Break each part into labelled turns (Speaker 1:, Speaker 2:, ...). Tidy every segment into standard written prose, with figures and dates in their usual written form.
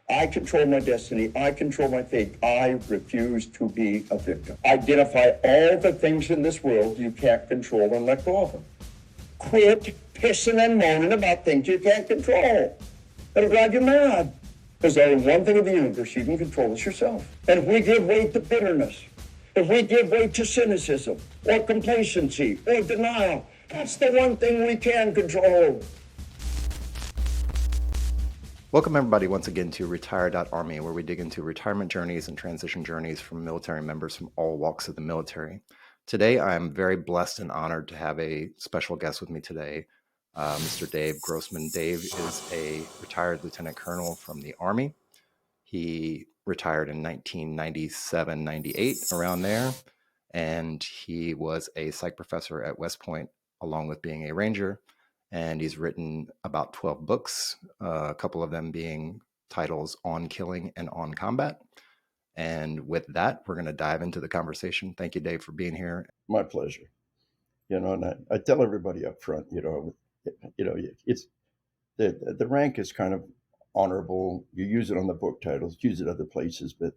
Speaker 1: I control my destiny. I control my fate. I refuse to be a victim. Identify all the things in this world you can't control and let go of them. Quit pissing and moaning about things you can't control. It'll drive you mad. Because there's only one thing in the universe you can control, is yourself. And if we give way to bitterness, if we give way to cynicism or complacency or denial, that's the one thing we can control.
Speaker 2: Welcome everybody once again to Retire.Army, where we dig into retirement journeys and transition journeys from military members from all walks of the military. Today, I'm very blessed and honored to have a special guest with me today, Mr. Dave Grossman. Dave is a retired lieutenant colonel from the Army. He retired in 1997, 98, around there, and he was a psych professor at West Point, along with being a ranger. And he's written about 12 books, a couple of them being titles On Killing and On Combat. And with that, we're going to dive into the conversation. Thank you, Dave, for being here.
Speaker 3: My pleasure. And I tell everybody up front, it's the rank is kind of honorable. You use it on the book titles, use it other places. But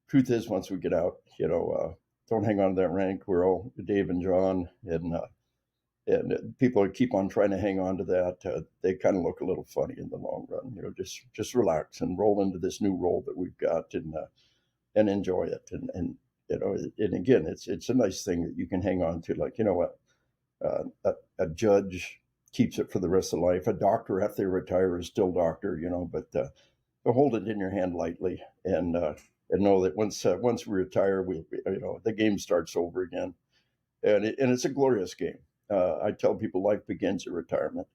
Speaker 3: truth is, once we get out, don't hang on to that rank. We're all Dave and John, and people keep on trying to hang on to that. They kind of look a little funny in the long run. Just relax and roll into this new role that we've got and enjoy it. And again, it's a nice thing that you can hang on to. Like, a judge keeps it for the rest of life. A doctor, after they retire, is still doctor. But hold it in your hand lightly and know that once we retire, the game starts over again, and it's a glorious game. I tell people life begins at retirement.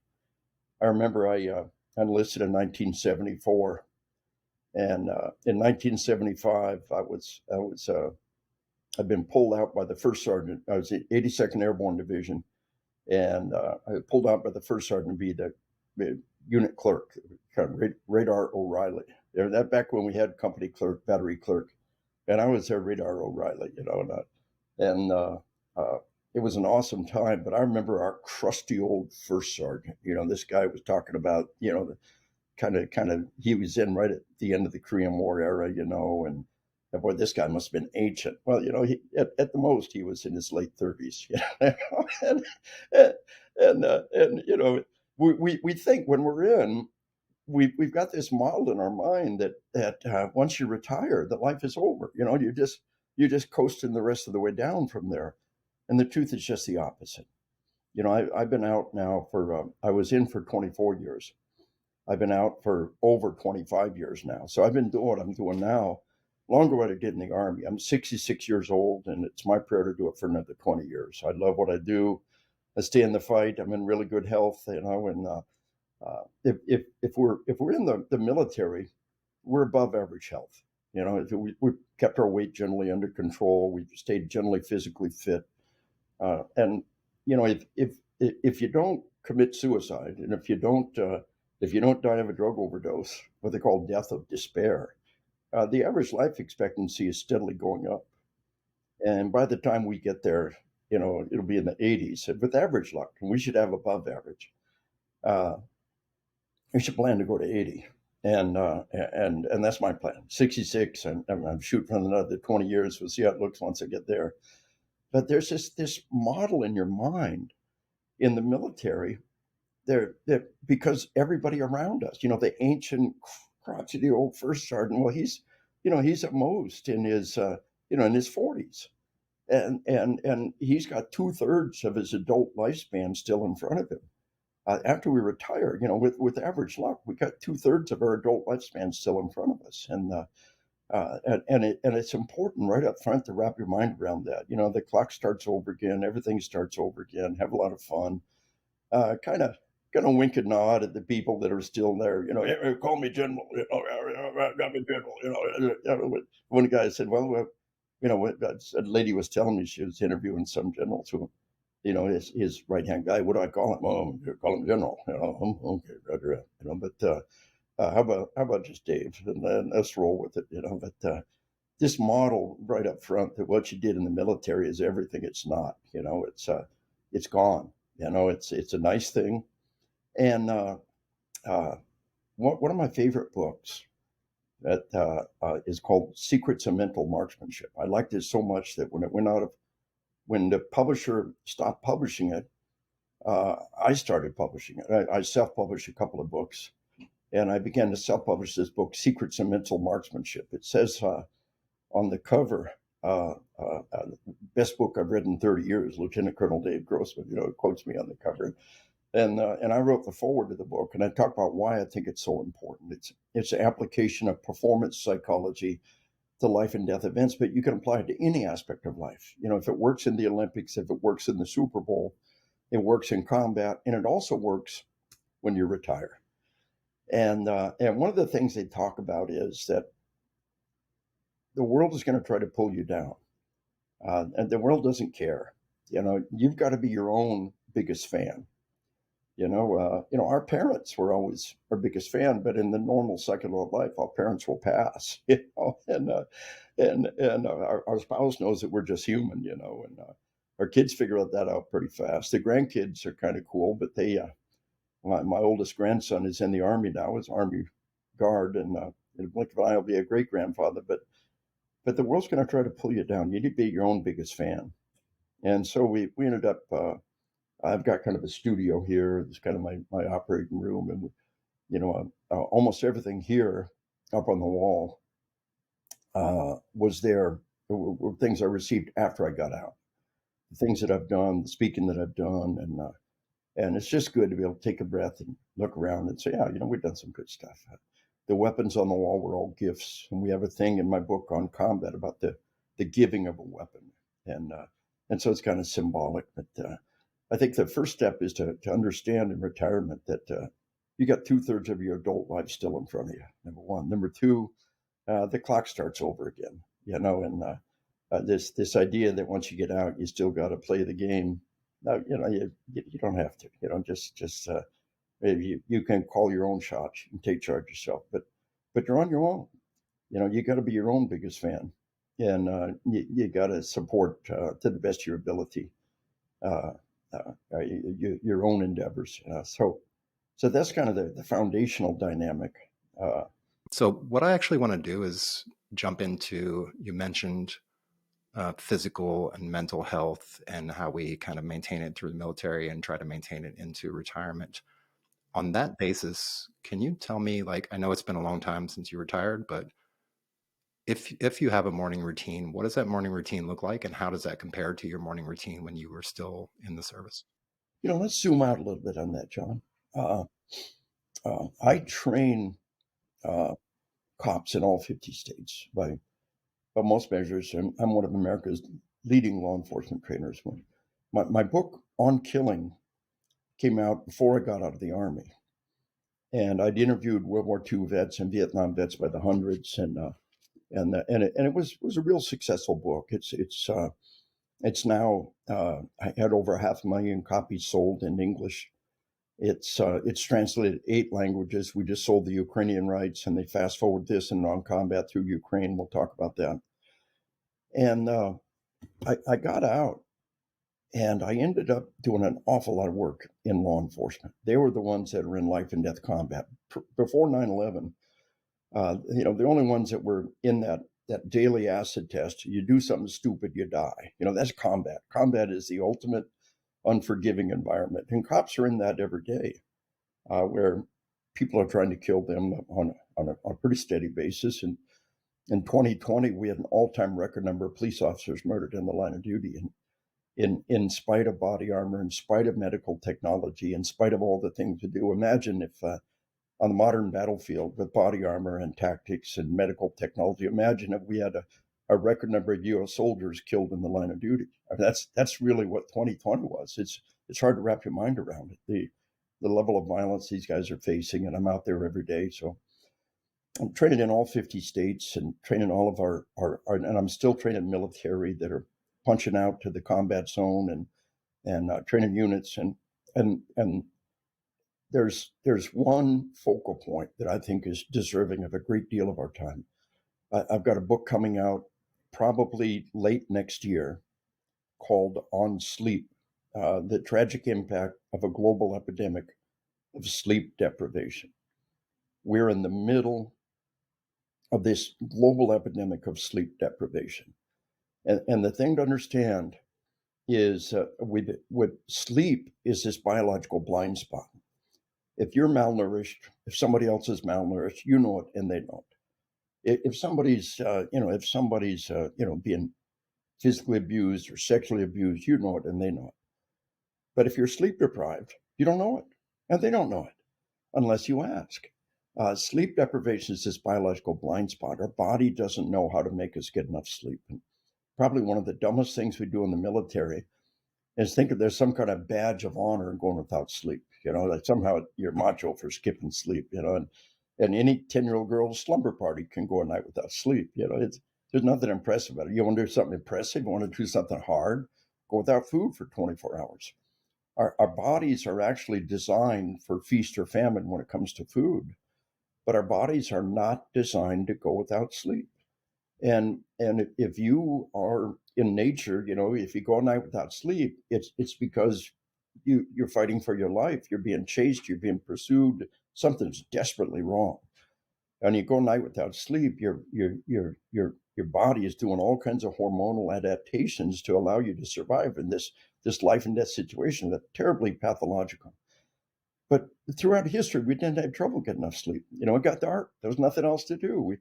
Speaker 3: I remember I enlisted in 1974, and in 1975 I'd been pulled out by the first sergeant. I was the 82nd Airborne Division, and I was pulled out by the first sergeant to be the unit clerk, kind of Radar O'Reilly. That back when we had company clerk, battery clerk, and I was their Radar O'Reilly, and it was an awesome time. But I remember our crusty old first sergeant. This guy was talking about, the kind of he was in right at the end of the Korean War era, and boy, this guy must have been ancient. Well, he, at the most, he was in his late 30s. And we think when we're in, we've got this model in our mind that once you retire, that life is over. You just coasting the rest of the way down from there. And the truth is just the opposite. I've been out now I was in for 24 years. I've been out for over 25 years now. So I've been doing what I'm doing now longer than I did in the Army. I'm 66 years old, and it's my prayer to do it for another 20 years. I love what I do. I stay in the fight. I'm in really good health, and if we're in the military, we're above average health. We kept our weight generally under control. We stayed generally physically fit. And if you don't commit suicide, and if you don't die of a drug overdose, what they call death of despair, the average life expectancy is steadily going up. And by the time we get there, it'll be in the 80s. And with average luck, and we should have above average. We should plan to go to 80. And that's my plan. 66, and I'm shooting for another 20 years. We'll see how it looks once I get there. But there's this model in your mind in the military there because everybody around us, the ancient crotchety old first sergeant, well, he's at most in his in his 40s, and he's got 2/3 of his adult lifespan still in front of him. After we retire, with average luck, we got 2/3 of our adult lifespan still in front of us, and it's important right up front to wrap your mind around that. The clock starts over again, everything starts over again. Have a lot of fun. Kind of wink and nod at the people that are still there. Hey, call me general. Call me general. One guy said, "Well, a lady was telling me she was interviewing some generals who, his right hand guy. What do I call him? Oh, call him general. Okay, Roger. But how about just Dave? And let's roll with it. But this model right up front that what you did in the military is everything. It's not. It's gone. It's a nice thing. And one of my favorite books that is called Secrets of Mental Marksmanship. I liked it so much that when the publisher stopped publishing it, I started publishing it. I self-published a couple of books, and I began to self-publish this book, Secrets of Mental Marksmanship. It says on the cover, best book I've read in 30 years, Lieutenant Colonel Dave Grossman, it quotes me on the cover. And I wrote the foreword to the book, and I talk about why I think it's so important. It's an application of performance psychology to life and death events, but you can apply it to any aspect of life. If it works in the Olympics, if it works in the Super Bowl, it works in combat, and it also works when you retire. And one of the things they talk about is that the world is going to try to pull you down, and the world doesn't care. You've got to be your own biggest fan. Our parents were always our biggest fan, but in the normal cycle of life, our parents will pass. And our spouse knows that we're just human. And our kids figure that out pretty fast. The grandkids are kind of cool, but my oldest grandson is in the Army now, is Army Guard, and in a blink of an eye, will be a great grandfather. But the world's going to try to pull you down. You need to be your own biggest fan. And so we ended up. I've got kind of a studio here. It's kind of my operating room, and almost everything here up on the wall was there were things I received after I got out, the things that I've done, the speaking that I've done, and it's just good to be able to take a breath and look around and say, yeah, we've done some good stuff. The weapons on the wall were all gifts, and we have a thing in my book on combat about the giving of a weapon, and so it's kind of symbolic, but. I think the first step is to understand in retirement that you got 2/3 of your adult life still in front of you, number one. Number two, the clock starts over again, and this idea that once you get out, you still got to play the game. Now, you don't have to, just maybe you can call your own shots, you can take charge yourself, but you're on your own. You got to be your own biggest fan, and you got to support to the best of your ability. Your own endeavors. So that's kind of the foundational dynamic.
Speaker 2: So what I actually want to do is jump into, you mentioned physical and mental health and how we kind of maintain it through the military and try to maintain it into retirement. On that basis, can you tell me, I know it's been a long time since you retired, but if you have a morning routine, what does that morning routine look like, and how does that compare to your morning routine when you were still in the service?
Speaker 3: Let's zoom out a little bit on that, John. I train cops in all 50 states by most measures. I'm one of America's leading law enforcement trainers. My book on killing came out before I got out of the Army, and I'd interviewed World War II vets and Vietnam vets by the hundreds, and it was a real successful book. It's now I had over 500,000 copies sold in English. It's translated 8 languages. We just sold the Ukrainian rights, and they fast forward this and non-combat through Ukraine. We'll talk about that. And I got out, and I ended up doing an awful lot of work in law enforcement. They were the ones that were in life and death combat before 9/11. The only ones that were in that daily acid test. You do something stupid, you die. That's combat. Combat is the ultimate unforgiving environment, and cops are in that every day, where people are trying to kill them on a pretty steady basis. And in 2020, we had an all-time record number of police officers murdered in the line of duty, and in spite of body armor, in spite of medical technology, in spite of all the things we do. Imagine if on the modern battlefield with body armor and tactics and medical technology, imagine if we had a record number of U.S. soldiers killed in the line of duty. I mean, that's really what 2020 was. It's hard to wrap your mind around it, the level of violence these guys are facing, and I'm out there every day. So I'm training in all 50 states and training all of our and I'm still training military that are punching out to the combat zone and training units and there's one focal point that I think is deserving of a great deal of our time. I've got a book coming out probably late next year called On Sleep, the tragic impact of a global epidemic of sleep deprivation. We're in the middle of this global epidemic of sleep deprivation. And the thing to understand is with sleep is this biological blind spot. If you're malnourished, if somebody else is malnourished, you know it and they don't. If somebody's, being physically abused or sexually abused, you know it and they know it. But if you're sleep deprived, you don't know it and they don't know it unless you ask. Sleep deprivation is this biological blind spot. Our body doesn't know how to make us get enough sleep. And probably one of the dumbest things we do in the military is think that there's some kind of badge of honor in going without sleep. That somehow you're macho for skipping sleep, and any 10-year-old girl's slumber party can go a night without sleep. There's nothing impressive about it. You want to do something impressive, you want to do something hard, go without food for 24 hours. Our bodies are actually designed for feast or famine when it comes to food, but our bodies are not designed to go without sleep. And if you are in nature, if you go a night without sleep, it's because you're fighting for your life. You're being chased. You're being pursued. Something's desperately wrong. And you go a night without sleep, your body is doing all kinds of hormonal adaptations to allow you to survive in this life and death situation that's terribly pathological. But throughout history, we didn't have trouble getting enough sleep. It got dark. There was nothing else to do.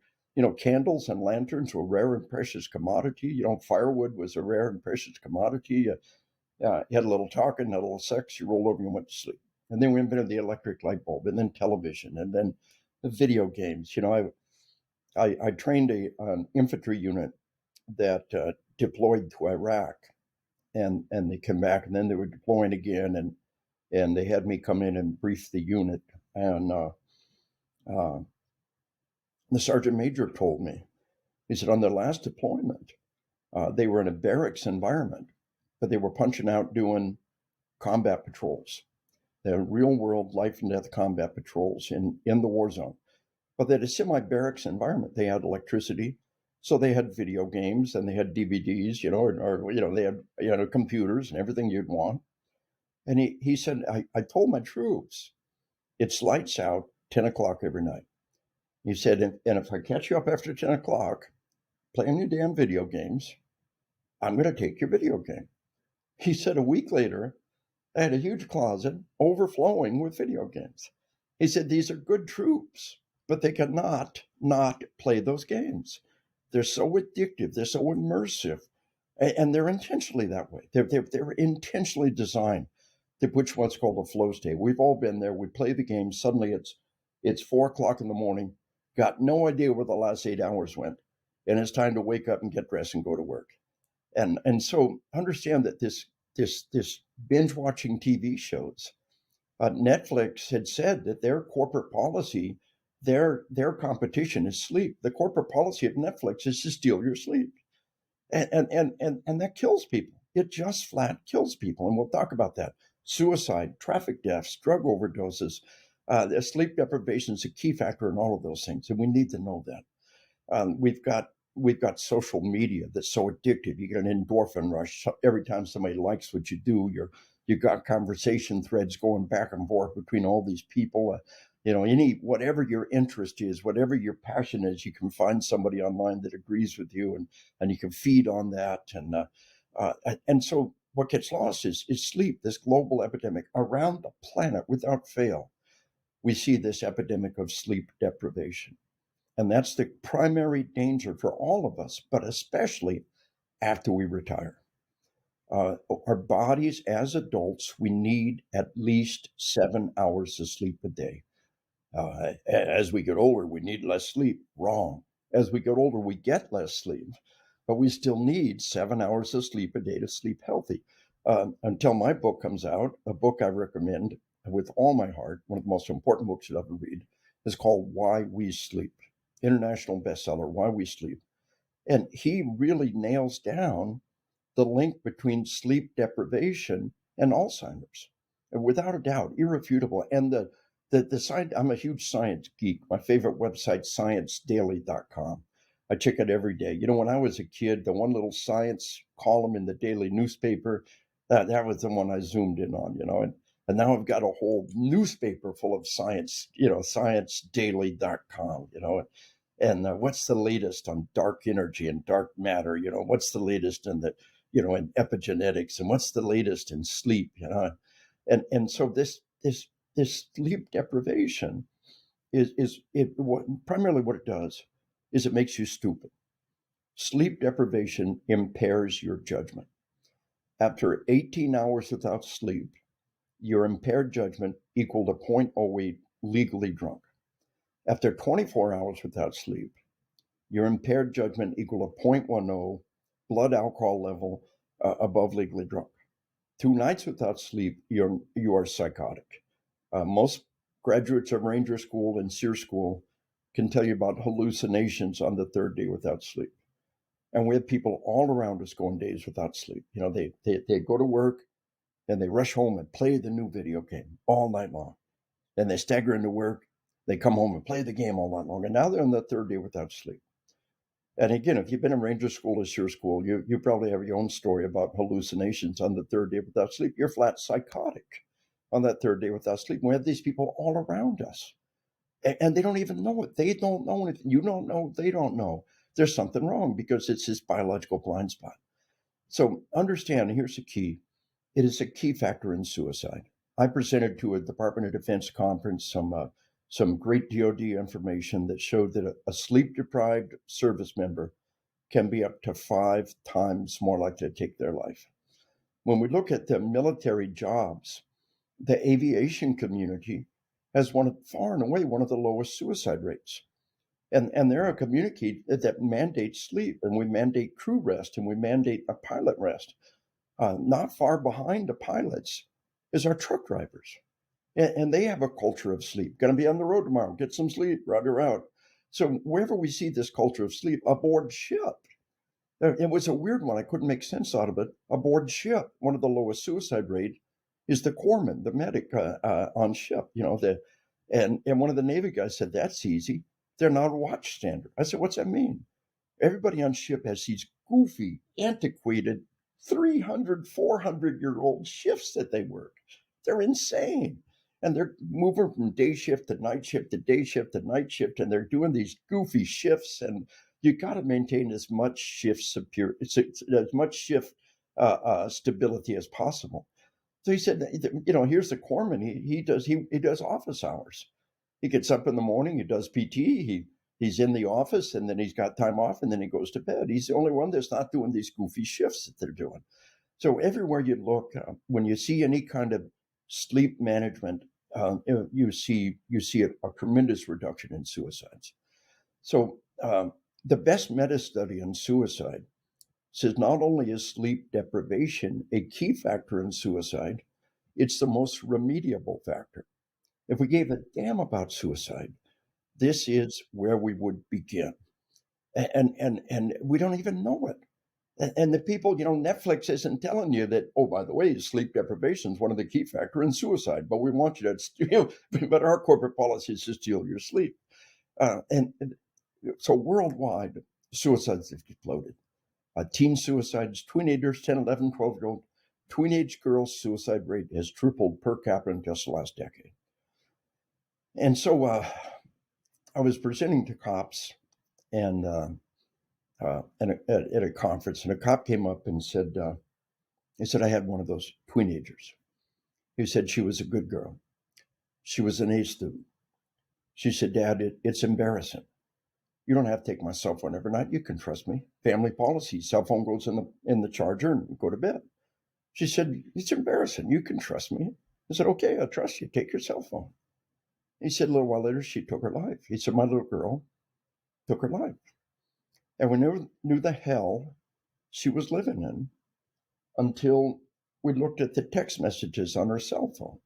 Speaker 3: Candles and lanterns were rare and precious commodity. Firewood was a rare and precious commodity. You had a little talking, a little sex, you rolled over and went to sleep. And then we invented the electric light bulb, and then television, and then the video games. I trained an infantry unit that deployed to Iraq, and they came back, and then they were deploying again, and they had me come in and brief the unit. And the sergeant major told me, he said, on their last deployment, they were in a barracks environment, but they were punching out doing combat patrols. They had real world life and death combat patrols in the war zone. But they had a semi-barracks environment. They had electricity, so they had video games and they had DVDs, or they had computers and everything you'd want. And he said, I told my troops, it's lights out 10 o'clock every night. He said, and if I catch you up after 10 o'clock playing your damn video games, I'm going to take your video game. He said a week later, I had a huge closet overflowing with video games. He said, these are good troops, but they cannot not play those games. They're so addictive. They're so immersive. And they're intentionally that way. They're intentionally designed to put what's called a flow state. We've all been there. We play the game. Suddenly it's 4 o'clock in the morning. Got no idea where the last 8 hours went. And it's time to wake up and get dressed and go to work. And so understand that this binge watching TV shows, Netflix had said that their corporate policy, their competition is sleep. The corporate policy of Netflix is to steal your sleep. And that kills people. It just flat kills people. And we'll talk about that. Suicide, traffic deaths, drug overdoses, sleep deprivation is a key factor in all of those things. And we need to know that. We've got social media that's so addictive. You get an endorphin rush every time somebody likes what you do. You've got conversation threads going back and forth between all these people. Whatever your interest is, whatever your passion is, you can find somebody online that agrees with you, and you can feed on that. And so what gets lost is sleep. This global epidemic around the planet, without fail, we see this epidemic of sleep deprivation. And that's the primary danger for all of us, but especially after we retire. Our bodies as adults, we need at least 7 hours of sleep a day. As we get older, we need less sleep. Wrong. As we get older, we get less sleep, but we still need 7 hours of sleep a day to sleep healthy. Until my book comes out, a book I recommend with all my heart, one of the most important books you'll ever read, is called Why We Sleep. International bestseller, Why We Sleep. And he really nails down the link between sleep deprivation and Alzheimer's. And without a doubt, irrefutable. And the science, I'm a huge science geek. My favorite website, ScienceDaily.com. I check it every day. When I was a kid, the one little science column in the daily newspaper, that was the one I zoomed in on, and now I've got a whole newspaper full of science, ScienceDaily.com, And what's the latest on dark energy and dark matter? What's the latest in in epigenetics, and what's the latest in sleep? And so this sleep deprivation primarily what it does is it makes you stupid. Sleep deprivation impairs your judgment. After 18 hours without sleep, your impaired judgment equal to 0.08 legally drunk. After 24 hours without sleep, your impaired judgment equal to 0.10 blood alcohol level above legally drunk. 2 nights without sleep, you are psychotic. Most graduates of Ranger School and SEER School can tell you about hallucinations on the 3rd day without sleep. And we have people all around us going days without sleep. They go to work and they rush home and play the new video game all night long. Then they stagger into work, they come home and play the game all night long. And now they're on the 3rd day without sleep. And again, if you've been in Ranger School or SEER School, you probably have your own story about hallucinations on the 3rd day without sleep. You're flat psychotic on that 3rd day without sleep. We have these people all around us. And they don't even know it. They don't know anything. You don't know. They don't know. There's something wrong because it's this biological blind spot. So understand, here's the key. It is a key factor in suicide. I presented to a Department of Defense conference some great DoD information that showed that a sleep-deprived service member can be up to 5 times more likely to take their life. When we look at the military jobs, the aviation community has far and away one of the lowest suicide rates. And they're a community that mandates sleep, and we mandate crew rest, and we mandate a pilot rest. Not far behind the pilots is our truck drivers. And they have a culture of sleep. Going to be on the road tomorrow. Get some sleep. Roger out. So wherever we see this culture of sleep, aboard ship, it was a weird one. I couldn't make sense out of it. Aboard ship, one of the lowest suicide rate is the corpsman, the medic on ship. And one of the Navy guys said, that's easy. They're not a watch standard. I said, what's that mean? Everybody on ship has these goofy, antiquated, 300, 400-year-old shifts that they work. They're insane. And they're moving from day shift to night shift to day shift to night shift, and they're doing these goofy shifts. And you got to maintain as much shift stability as possible. So he said, here's the corpsman. He does office hours. He gets up in the morning. He does PT. He's in the office, and then he's got time off, and then he goes to bed. He's the only one that's not doing these goofy shifts that they're doing. So everywhere you look, when you see any kind of sleep management, you see a tremendous reduction in suicides. So the best meta study on suicide says not only is sleep deprivation a key factor in suicide, it's the most remediable factor. If we gave a damn about suicide, this is where we would begin. And we don't even know it. And the people, Netflix isn't telling you that, oh, by the way, sleep deprivation is one of the key factors in suicide, but we want you to steal, but our corporate policy is to steal your sleep. And so worldwide, suicides have exploded. Teen suicides, teenagers, 10, 11, 12-year-old, teenage girls' suicide rate has tripled per capita in just the last decade. And so I was presenting to cops and at a conference, and a cop came up and said, I had one of those teenagers. He said she was a good girl. She was an A student. She said, Dad, it's embarrassing. You don't have to take my cell phone every night. You can trust me. Family policy, cell phone goes in the charger and we go to bed. She said, it's embarrassing. You can trust me. I said, okay, I trust you. Take your cell phone. He said, a little while later, she took her life. He said, my little girl took her life. And we never knew the hell she was living in until we looked at the text messages on her cell phone.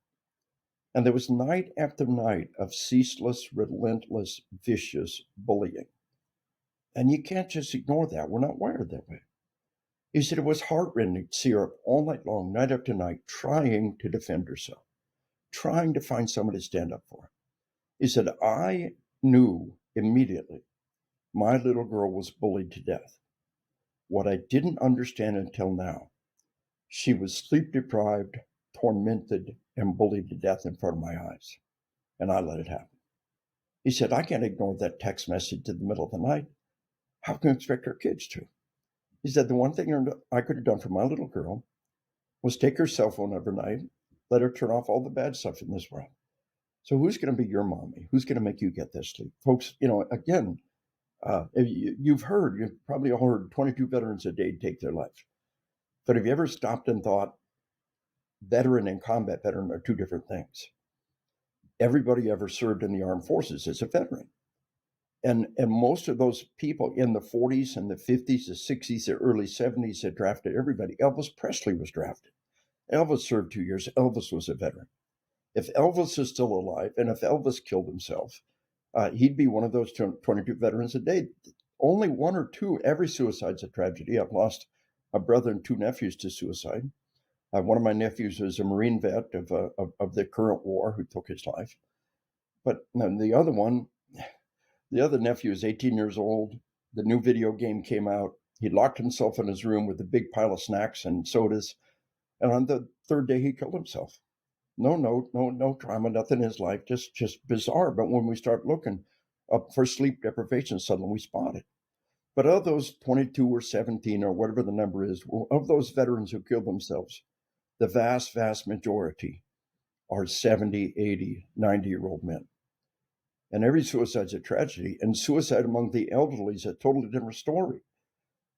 Speaker 3: And there was night after night of ceaseless, relentless, vicious bullying. And you can't just ignore that. We're not wired that way. He said it was heartrending to see her all night long, night after night, trying to defend herself, trying to find somebody to stand up for her. He said, I knew immediately my little girl was bullied to death. What I didn't understand until now, she was sleep deprived, tormented, and bullied to death in front of my eyes. And I let it happen. He said, I can't ignore that text message in the middle of the night. How can we expect our kids to? He said, the one thing I could have done for my little girl was take her cell phone every night, let her turn off all the bad stuff in this world. So who's going to be your mommy? Who's going to make you get that sleep? Folks, again, you've probably all heard 22 veterans a day take their life. But have you ever stopped and thought, veteran and combat veteran are two different things? Everybody ever served in the armed forces is a veteran. And most of those people in the 40s and the 50s, the 60s, the early 70s that drafted everybody. Elvis Presley was drafted. Elvis served 2 years. Elvis was a veteran. If Elvis is still alive, and if Elvis killed himself, he'd be one of those 22 veterans a day. Only one or two. Every suicide's a tragedy. I've lost a brother and two nephews to suicide. One of my nephews is a Marine vet of the current war who took his life. But the other nephew is 18 years old. The new video game came out. He locked himself in his room with a big pile of snacks and sodas. And on the third day, he killed himself. No trauma, nothing in his life, just bizarre. But when we start looking up for sleep deprivation, suddenly we spot it. But of those 22 or 17 or whatever the number is, of those veterans who killed themselves, the vast, vast majority are 70, 80, 90-year-old men. And every suicide's a tragedy. And suicide among the elderly is a totally different story.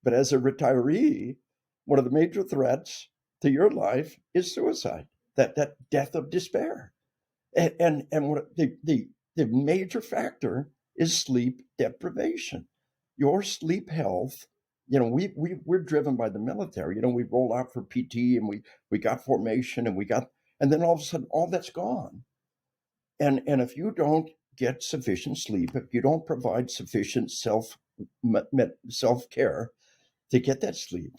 Speaker 3: But as a retiree, one of the major threats to your life is suicide, that death of despair. And what the major factor is sleep deprivation. Your sleep health, we're driven by the military. We roll out for PT and we got formation and then all of a sudden all that's gone. And if you don't get sufficient sleep, if you don't provide sufficient self-care to get that sleep,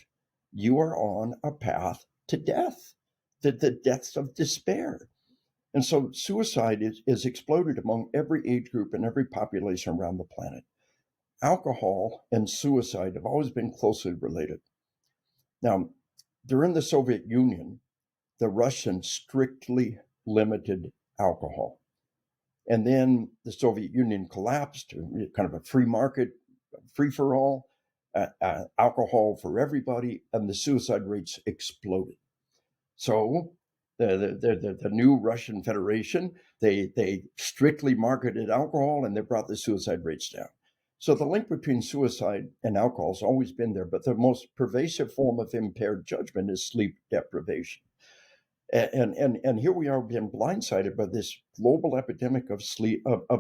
Speaker 3: you are on a path to death, the deaths of despair. And so suicide is exploded among every age group and every population around the planet. Alcohol and suicide have always been closely related. Now, during the Soviet Union, the Russians strictly limited alcohol. And then the Soviet Union collapsed, kind of a free market, free-for-all, alcohol for everybody, and the suicide rates exploded. So the new Russian Federation, they strictly marketed alcohol and they brought the suicide rates down. So the link between suicide and alcohol has always been there, but the most pervasive form of impaired judgment is sleep deprivation. And here we are being blindsided by this global epidemic of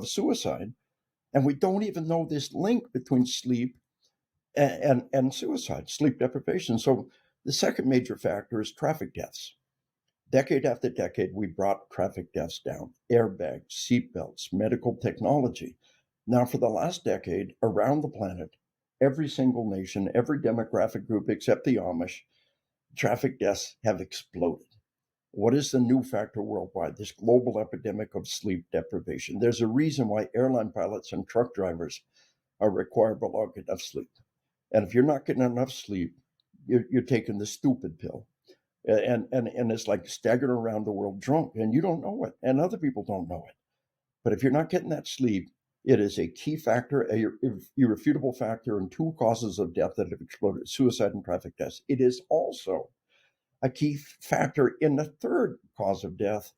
Speaker 3: suicide, and we don't even know this link between sleep and suicide, sleep deprivation. So the second major factor is traffic deaths. Decade after decade, we brought traffic deaths down. Airbags, seatbelts, medical technology. Now, for the last decade, around the planet, every single nation, every demographic group except the Amish, traffic deaths have exploded. What is the new factor worldwide? This global epidemic of sleep deprivation. There's a reason why airline pilots and truck drivers are required to log enough sleep. And if you're not getting enough sleep, you're taking the stupid pill. And it's like staggering around the world drunk, and you don't know it, and other people don't know it. But if you're not getting that sleep, it is a key factor, a irrefutable factor in two causes of death that have exploded: suicide and traffic deaths. It is also a key factor in the third cause of death,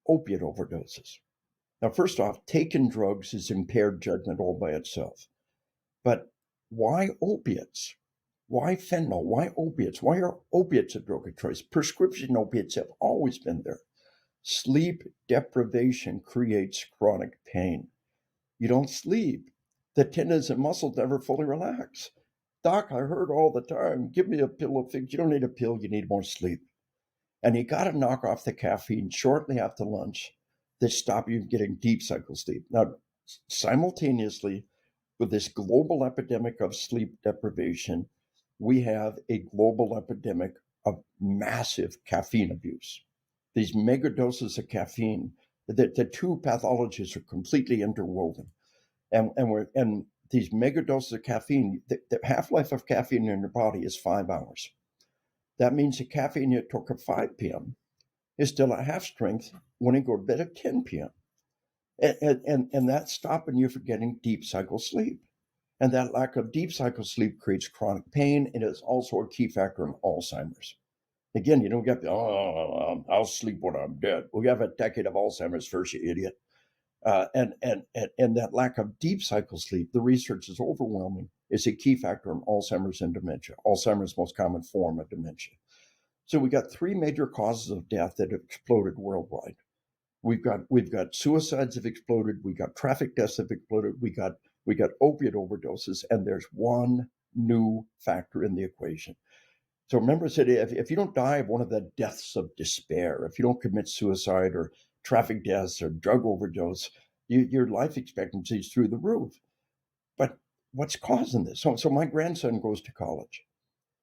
Speaker 3: opiate overdoses. Now, first off, taking drugs is impaired judgment all by itself. But why opiates? Why fentanyl? Why opiates? Why are opiates a drug of choice? Prescription opiates have always been there. Sleep deprivation creates chronic pain. You don't sleep. The tendons and muscles never fully relax. Doc, I heard all the time, give me a pill of fix. You don't need a pill, you need more sleep. And you got to knock off the caffeine shortly after lunch to stop you getting deep cycle sleep. Now, simultaneously with this global epidemic of sleep deprivation, we have a global epidemic of massive caffeine abuse. These mega doses of caffeine, the two pathologies are completely interwoven. And these mega doses of caffeine, the half-life of caffeine in your body is 5 hours. That means the caffeine you took at 5 p.m. is still at half strength when you go to bed at 10 p.m. And that's stopping you from getting deep cycle sleep. And that lack of deep cycle sleep creates chronic pain, and is also a key factor in Alzheimer's. Again, you don't get the, I'll sleep when I'm dead. We have a decade of Alzheimer's first, you idiot. And that lack of deep cycle sleep, the research is overwhelming, is a key factor in Alzheimer's and dementia. Alzheimer's most common form of dementia. So we got three major causes of death that have exploded worldwide. We've got suicides have exploded. We got traffic deaths have exploded. We got opiate overdoses, and there's one new factor in the equation. So remember, I said, if you don't die of one of the deaths of despair, if you don't commit suicide or traffic deaths or drug overdose, your life expectancy is through the roof. But what's causing this? So my grandson goes to college.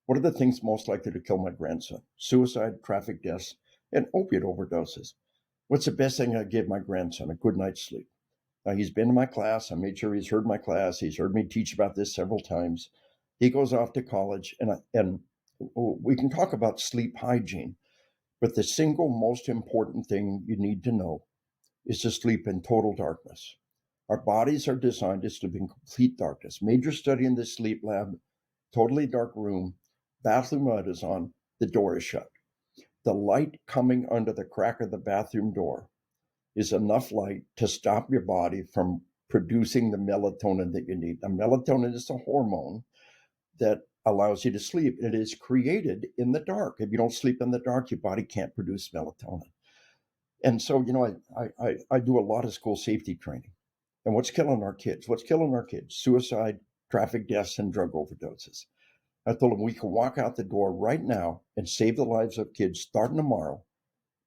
Speaker 3: What are the things most likely to kill my grandson? Suicide, traffic deaths, and opiate overdoses. What's the best thing I give my grandson? A good night's sleep. Now, he's been in my class. I made sure he's heard my class. He's heard me teach about this several times. He goes off to college, and we can talk about sleep hygiene, but the single most important thing you need to know is to sleep in total darkness. Our bodies are designed to sleep in complete darkness. Major study in the sleep lab, totally dark room, bathroom light is on, the door is shut. The light coming under the crack of the bathroom door is enough light to stop your body from producing the melatonin that you need. The melatonin is a hormone that allows you to sleep. It is created in the dark. If you don't sleep in the dark, your body can't produce melatonin. And so, I do a lot of school safety training. And what's killing our kids? Suicide, traffic deaths, and drug overdoses. I told them we can walk out the door right now and save the lives of kids starting tomorrow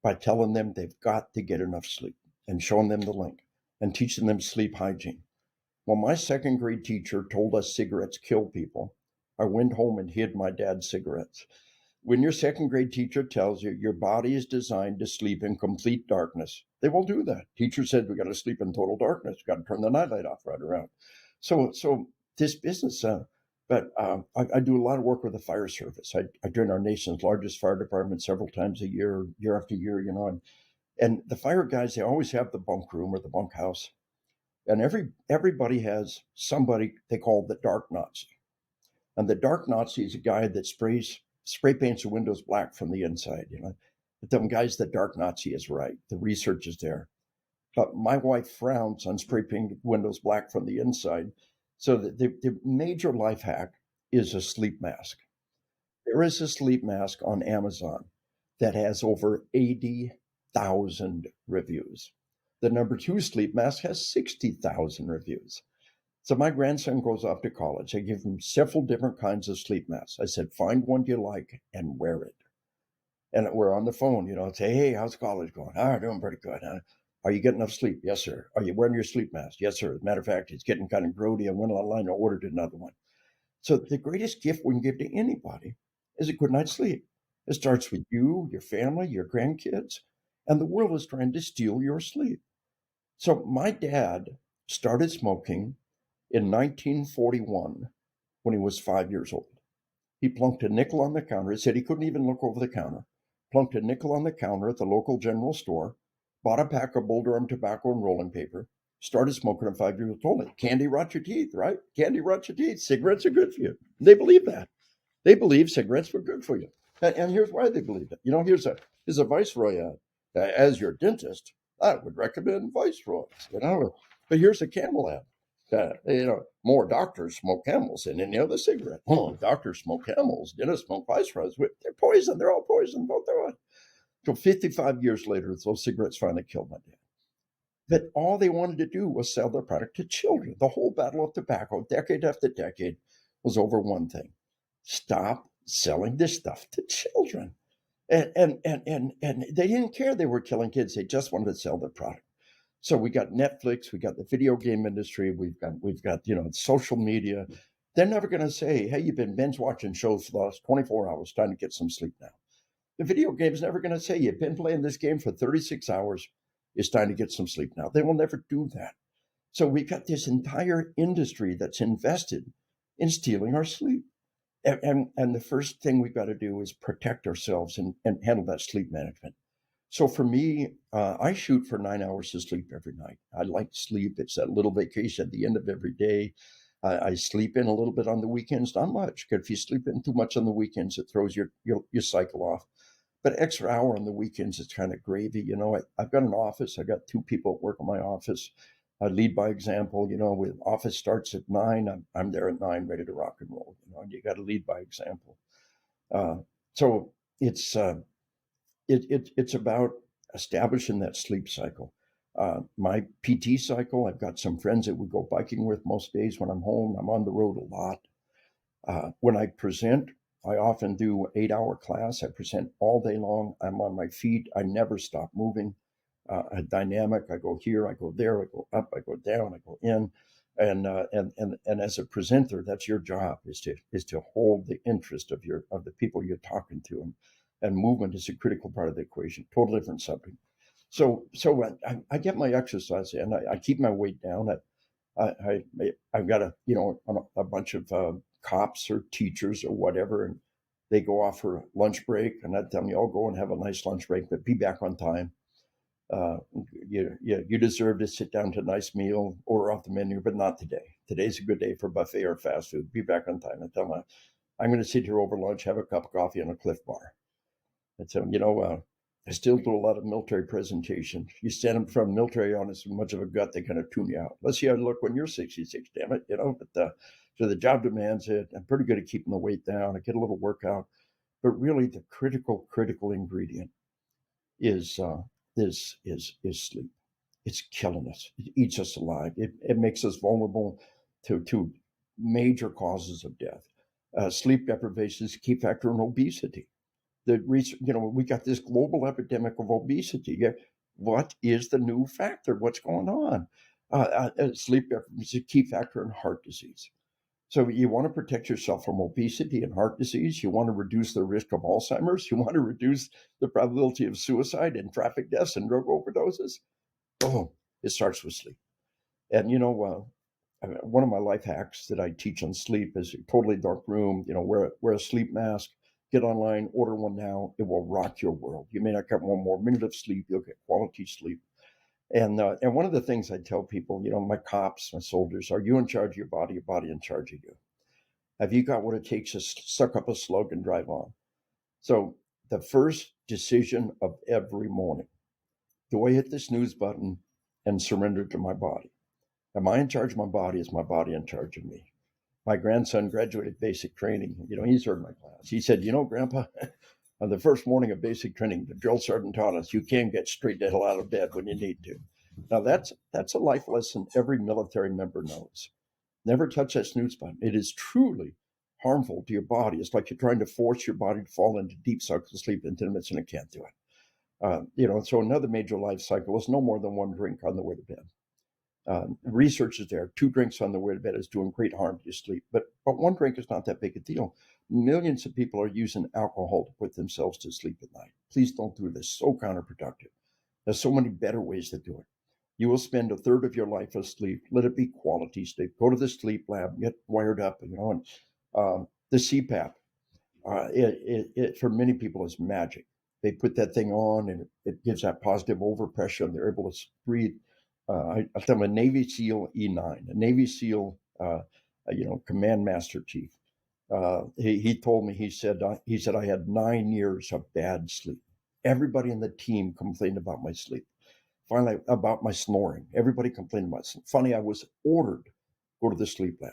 Speaker 3: by telling them they've got to get enough sleep and showing them the link and teaching them sleep hygiene. Well, my second grade teacher told us cigarettes kill people. I went home and hid my dad's cigarettes. When your second grade teacher tells you your body is designed to sleep in complete darkness, they will do that. Teacher said we got to sleep in total darkness. We got to turn the nightlight off right around. So this business, I do a lot of work with the fire service. I join our nation's largest fire department several times a year, year after year, and the fire guys, they always have the bunk room or the bunkhouse. And everybody has somebody they call the dark Nazi. And the dark Nazi is a guy that spray paints the windows black from the inside, But them guys, the dark Nazi is right. The research is there. But my wife frowns on spray painting windows black from the inside. So the major life hack is a sleep mask. There is a sleep mask on Amazon that has over 80,000 reviews. The number 2 sleep mask has 60,000 reviews. So my grandson goes off to college. I give him several different kinds of sleep masks. I said, find one you like and wear it. And we're on the phone, say, hey, how's college going? Doing pretty good, huh? Are you getting enough sleep? Yes, sir. Are you wearing your sleep mask? Yes, sir. As a matter of fact, it's getting kind of grody. I went online and ordered another one. So the greatest gift we can give to anybody is a good night's sleep. It starts with you, your family, your grandkids, and the world is trying to steal your sleep. So my dad started smoking in 1941 when he was 5 years old. He plunked a nickel on the counter. He said he couldn't even look over the counter. Plunked a nickel on the counter at the local general store, bought a pack of Boulder Arm tobacco and rolling paper, started smoking at 5 years old. Candy rots your teeth, right? Candy rots your teeth. Cigarettes are good for you. They believe that. They believe cigarettes were good for you. And here's why they believe it. Here's a Viceroy ad. As your dentist, I would recommend Viceroys, But here's a Camel ad. More doctors smoke Camels than any other cigarette. Doctors smoke Camels, dentists smoke Viceroys. They're poison. They're all poison. Both are. So 55 years later, those cigarettes finally killed my dad. But all they wanted to do was sell their product to children. The whole battle of tobacco, decade after decade, was over one thing: stop selling this stuff to children. And they didn't care they were killing kids. They just wanted to sell their product. So we got Netflix, we got the video game industry, we've got social media. They're never going to say, hey, you've been binge watching shows for the last 24 hours, time to get some sleep now. The video game's never going to say, you've been playing this game for 36 hours, it's time to get some sleep now. They will never do that. So we've got this entire industry that's invested in stealing our sleep. And the first thing we've got to do is protect ourselves and handle that sleep management. So for me, I shoot for 9 hours of sleep every night. I like sleep. It's that little vacation at the end of every day. I sleep in a little bit on the weekends, not much. 'Cause if you sleep in too much on the weekends, it throws your cycle off. But extra hour on the weekends is kind of gravy. I've got an office. I got 2 people that work in my office. I lead by example. When office starts at 9, I'm there at 9, ready to rock and roll. You got to lead by example. So it's about establishing that sleep cycle. My PT cycle, I've got some friends that we go biking with most days when I'm home. I'm on the road a lot. When I present, I often do 8-hour class. I present all day long. I'm on my feet. I never stop moving. Dynamic. I go here, I go there, I go up, I go down, I go in. And as a presenter, that's your job, is to hold the interest of the people you're talking to. And movement is a critical part of the equation. Total different subject. So I get my exercise in. I keep my weight down. I've got a bunch of cops or teachers or whatever, and they go off for lunch break, and I tell them, "I'll go and have a nice lunch break, but be back on time. Uh, you deserve to sit down to a nice meal, order off the menu, but not today. Today's a good day for buffet or fast food. Be back on time." I tell them, "I'm going to sit here over lunch, have a cup of coffee and a Cliff Bar." And so, I still do a lot of military presentations. You stand in front of military on as much of a gut, they kind of tune you out. Let's see how you look when you're 66, damn it, But so the job demands it. I'm pretty good at keeping the weight down. I get a little workout, but really the critical ingredient is sleep. It's killing us. It eats us alive. It makes us vulnerable to major causes of death. Sleep deprivation is a key factor in obesity. The research, we got this global epidemic of obesity. Yeah, what is the new factor? What's going on? Sleep deprivation is a key factor in heart disease. So you want to protect yourself from obesity and heart disease. You want to reduce the risk of Alzheimer's. You want to reduce the probability of suicide and traffic deaths and drug overdoses. Oh, it starts with sleep. And one of my life hacks that I teach on sleep is a totally dark room. Wear a sleep mask. Get online, order one now. It will rock your world. You may not get one more minute of sleep. You'll get quality sleep. And one of the things I tell people, my cops, my soldiers, are you in charge of your body in charge of you? Have you got what it takes to suck up a slug and drive on? So the first decision of every morning, do I hit the snooze button and surrender to my body? Am I in charge of my body? Is my body in charge of me? My grandson graduated basic training. He's heard my class. He said, Grandpa, on the first morning of basic training, the drill sergeant taught us you can get straight the hell out of bed when you need to. Now, that's a life lesson every military member knows. Never touch that snooze button. It is truly harmful to your body. It's like you're trying to force your body to fall into deep cycles of sleep into minutes, and it can't do it. So another major life cycle is no more than one drink on the way to bed. Research is there. 2 drinks on the way to bed is doing great harm to your sleep. But one drink is not that big a deal. Millions of people are using alcohol to put themselves to sleep at night. Please don't do this. So counterproductive. There's so many better ways to do it. You will spend a third of your life asleep. Let it be quality sleep. Go to the sleep lab, get wired up, and the CPAP, it for many people is magic. They put that thing on and it gives that positive overpressure and they're able to breathe. I tell them a Navy SEAL E9, a Navy SEAL, command master chief. He told me, he said, I had 9 years of bad sleep. Everybody in the team complained about my sleep. Finally, about my snoring. Everybody complained about sleep. Funny, I was ordered to go to the sleep lab.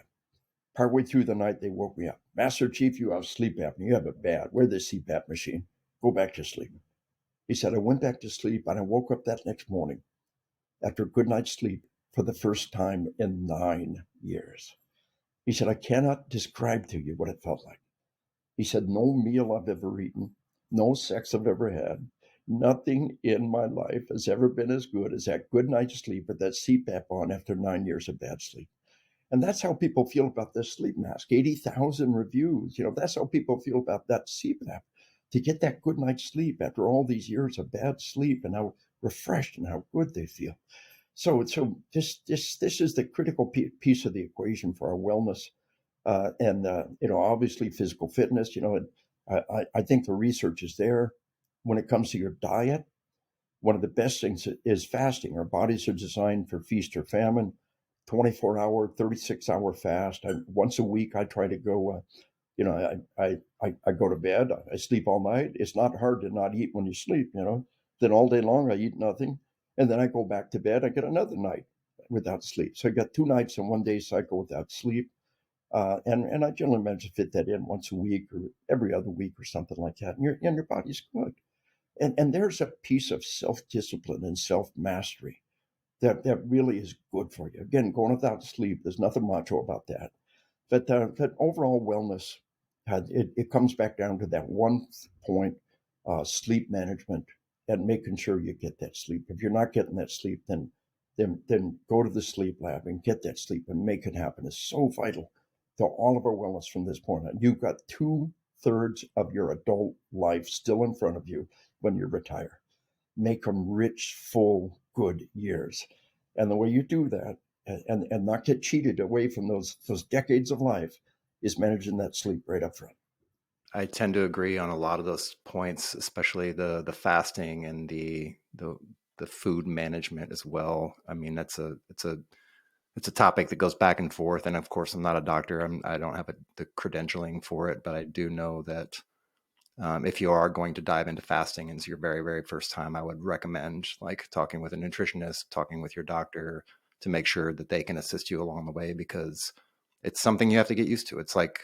Speaker 3: Partway through the night, they woke me up. Master Chief, you have sleep apnea. You have it bad. Wear the CPAP machine. Go back to sleep. He said, I went back to sleep and I woke up that next morning after a good night's sleep for the first time in 9 years. He said, I cannot describe to you what it felt like. He said, no meal I've ever eaten, no sex I've ever had, nothing in my life has ever been as good as that good night's sleep with that CPAP on after 9 years of bad sleep. And that's how people feel about this sleep mask. 80,000 reviews. That's how people feel about that CPAP. To get that good night's sleep after all these years of bad sleep and how refreshed and how good they feel. So this is the critical piece of the equation for our wellness. Obviously physical fitness, I think the research is there when it comes to your diet. One of the best things is fasting. Our bodies are designed for feast or famine, 24-hour, 36-hour fast. Once a week, I try to go, I go to bed, I sleep all night. It's not hard to not eat when you sleep, Then all day long, I eat nothing. And then I go back to bed, I get another night without sleep. So I got 2 nights in one day cycle without sleep. And I generally manage to fit that in once a week or every other week or something like that. And your body's good. And there's a piece of self-discipline and self-mastery that really is good for you. Again, going without sleep, there's nothing macho about that. But overall wellness, it comes back down to that one point, sleep management and making sure you get that sleep. If you're not getting that sleep, then go to the sleep lab and get that sleep and make it happen. It's so vital to all of our wellness from this point on. You've got 2/3 of your adult life still in front of you when you retire. Make them rich, full, good years. And the way you do that and not get cheated away from those decades of life is managing that sleep right up front.
Speaker 2: I tend to agree on a lot of those points, especially the fasting and the food management as well. I mean, it's a topic that goes back and forth. And of course, I'm not a doctor. I don't have the credentialing for it, but I do know that if you are going to dive into fasting and it's your very, very first time, I would recommend like talking with a nutritionist, talking with your doctor to make sure that they can assist you along the way, because it's something you have to get used to. It's like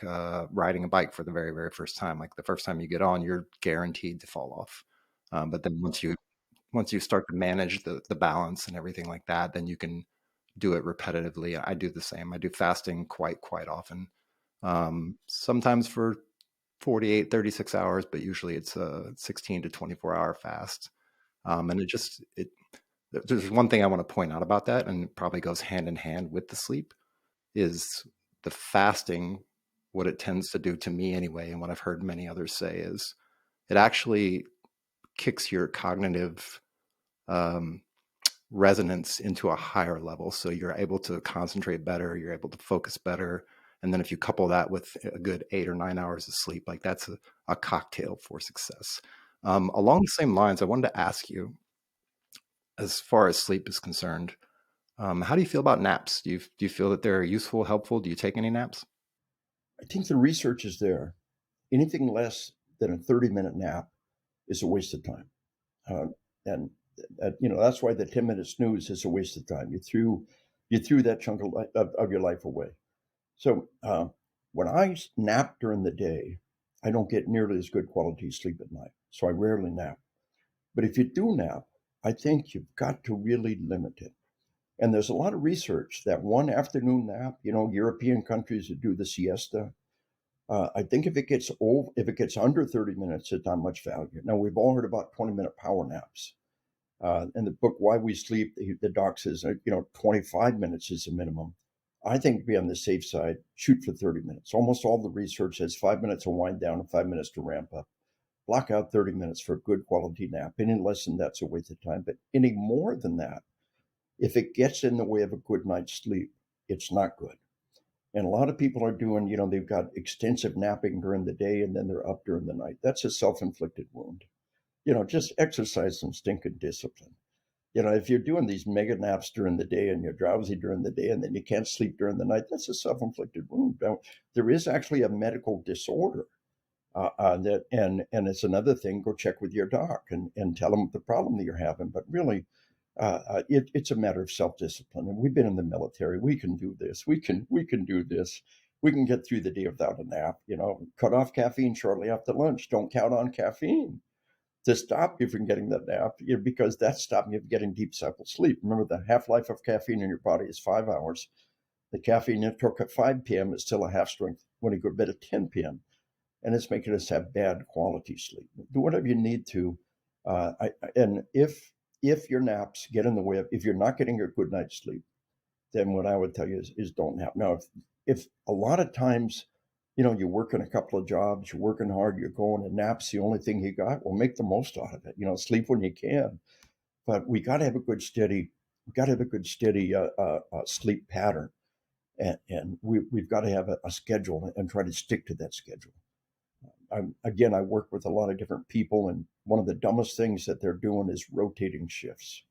Speaker 2: riding a bike for the very, very first time. Like the first time you get on, you're guaranteed to fall off. But then once you start to manage the balance and everything like that, then you can do it repetitively. I do the same. I do fasting quite often. Sometimes for 48, 36 hours, but usually it's a 16 to 24-hour fast. And there's one thing I want to point out about that, and it probably goes hand in hand with the sleep, is the fasting. What it tends to do to me anyway, and what I've heard many others say, is it actually kicks your cognitive um, resonance into a higher level. So you're able to concentrate better, you're able to focus better. And then if you couple that with a good 8 or 9 hours of sleep, like that's a cocktail for success. Along the same lines, I wanted to ask you, as far as sleep is concerned, how do you feel about naps? Do you feel that they're useful, helpful? Do you take any naps?
Speaker 3: I think the research is there. Anything less than a 30-minute nap is a waste of time. Uh, and that's why the 10-minute snooze is a waste of time. You threw that chunk of your life away. So when I nap during the day, I don't get nearly as good quality sleep at night. So I rarely nap. But if you do nap, I think you've got to really limit it. And there's a lot of research that one afternoon nap, European countries that do the siesta, I think if it gets under 30 minutes, it's not much value. Now, we've all heard about 20-minute power naps. In the book, Why We Sleep, the doc says, 25 minutes is the minimum. I think to be on the safe side, shoot for 30 minutes. Almost all the research says 5 minutes to wind down and 5 minutes to ramp up. Block out 30 minutes for a good quality nap. Any less than that's a waste of time. But any more than that, if it gets in the way of a good night's sleep, it's not good. And a lot of people are doing, they've got extensive napping during the day and then they're up during the night. That's a self-inflicted wound. Just exercise some stinking discipline. If you're doing these mega naps during the day and you're drowsy during the day and then you can't sleep during the night, that's a self-inflicted wound. Now, there is actually a medical disorder and it's another thing. Go check with your doc and tell them the problem that you're having. But really, it's a matter of self-discipline. And we've been in the military. We can do this. We can do this. We can get through the day without a nap. Cut off caffeine shortly after lunch. Don't count on caffeine to stop you from getting that nap, because that's stopping you from getting deep cycle sleep. Remember, the half-life of caffeine in your body is 5 hours. The caffeine you took at 5 p.m. is still a half strength when you go to bed at 10 p.m. And it's making us have bad quality sleep. Do whatever you need to. And if your naps get in the way of, if you're not getting a good night's sleep, then what I would tell you is don't nap. Now, if a lot of times, you're working a couple of jobs, you're working hard, you're going, and naps the only thing you got, well, make the most out of it. Sleep when you can. But we got to have a good steady sleep pattern, and we've got to have a schedule and try to stick to that schedule. again, I work with a lot of different people, and one of the dumbest things that they're doing is rotating shifts.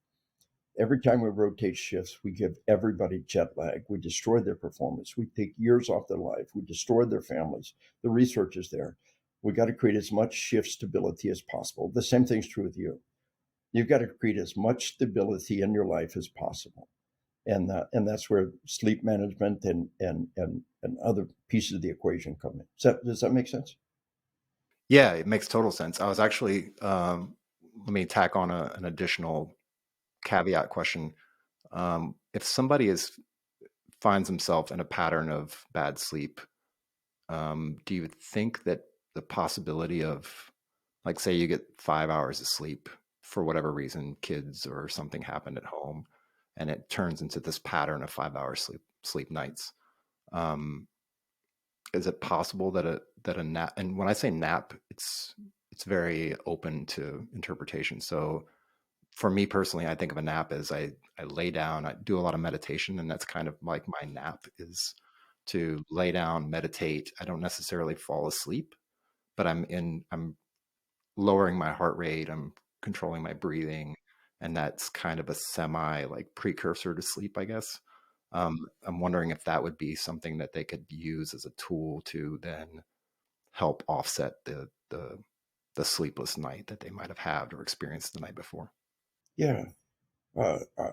Speaker 3: Every time we rotate shifts, we give everybody jet lag. We destroy their performance. We take years off their life. We destroy their families. The research is there. We got to create as much shift stability as possible. The same thing's true with you. You've got to create as much stability in your life as possible. And that's where sleep management and other pieces of the equation come in. Does that make sense?
Speaker 2: Yeah, it makes total sense. I was actually, let me tack on an additional caveat question. If somebody finds himself in a pattern of bad sleep, do you think that the possibility of, like, say you get 5 hours of sleep for whatever reason, kids or something happened at home, and it turns into this pattern of 5 hour sleep nights? Is it possible that a nap, and when I say nap, it's very open to interpretation. So for me personally, I think of a nap as I lay down, I do a lot of meditation, and that's kind of like my nap, is to lay down, meditate. I don't necessarily fall asleep, but I'm lowering my heart rate, I'm controlling my breathing, and that's kind of a semi like precursor to sleep, I guess. I'm wondering if that would be something that they could use as a tool to then help offset the sleepless night that they might have had or experienced the night before.
Speaker 3: Yeah. Uh, uh,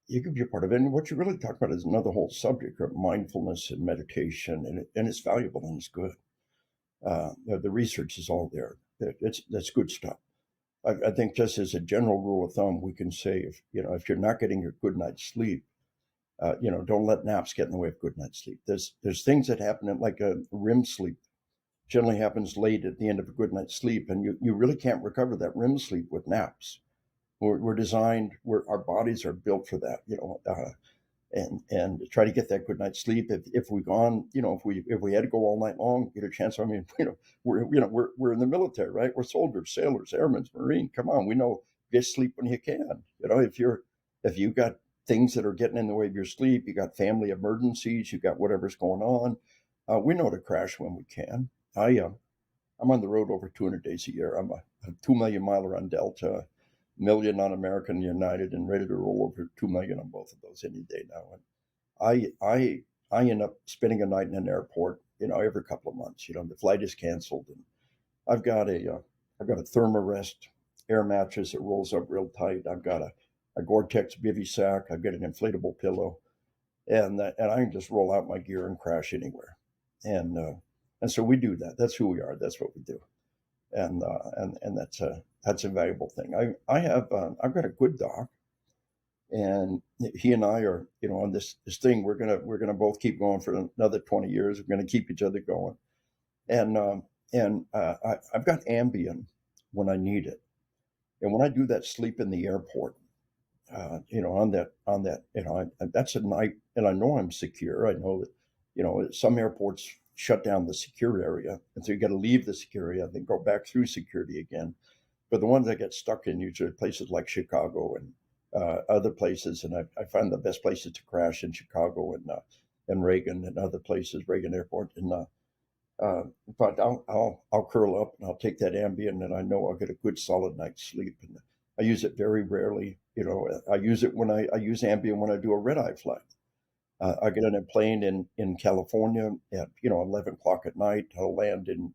Speaker 3: you could be a part of it. And what you really talk about is another whole subject of mindfulness and meditation, and it's valuable and it's good. The research is all there. That's good stuff. I think just as a general rule of thumb, we can say if you're not getting your good night's sleep, don't let naps get in the way of good night's sleep. There's things that happen like a REM sleep generally happens late at the end of a good night's sleep, and you really can't recover that REM sleep with naps. We're designed, our bodies are built for that, and try to get that good night's sleep. If we've gone, if we had to go all night long, get a chance. I mean, we're in the military, right? We're soldiers, sailors, airmen, Marine. Come on, we know, get sleep when you can. If you've got things that are getting in the way of your sleep, you got family emergencies, you got whatever's going on. We know to crash when we can. I'm on the road over 200 days a year. I'm a 2 million miler on Delta, million on American United, and ready to roll over 2 million on both of those any day now. And I end up spending a night in an airport, every couple of months. The flight is canceled, and I've got a Thermarest air mattress that rolls up real tight. I've got a Gore-Tex bivy sack. I've got an inflatable pillow, and I can just roll out my gear and crash anywhere. And so we do that. That's who we are. That's what we do. And that's a valuable thing. I've got a good doc, and he and I are on this thing. We're gonna both keep going for another 20 years. We're gonna keep each other going, and I've got Ambien when I need it, and when I do that sleep in the airport, on that, that's a night, and I know I'm secure. I know that some airports shut down the secure area, and so you got to leave the secure area, then go back through security again. But the ones I get stuck in usually are places like Chicago and other places, and I find the best places to crash in Chicago and Reagan and other places, Reagan Airport. But I'll curl up and I'll take that Ambien, and I know I'll get a good solid night's sleep. And I use it very rarely. I use it when I use Ambien when I do a red eye flight. I get on a plane in California at 11 o'clock at night. I'll land in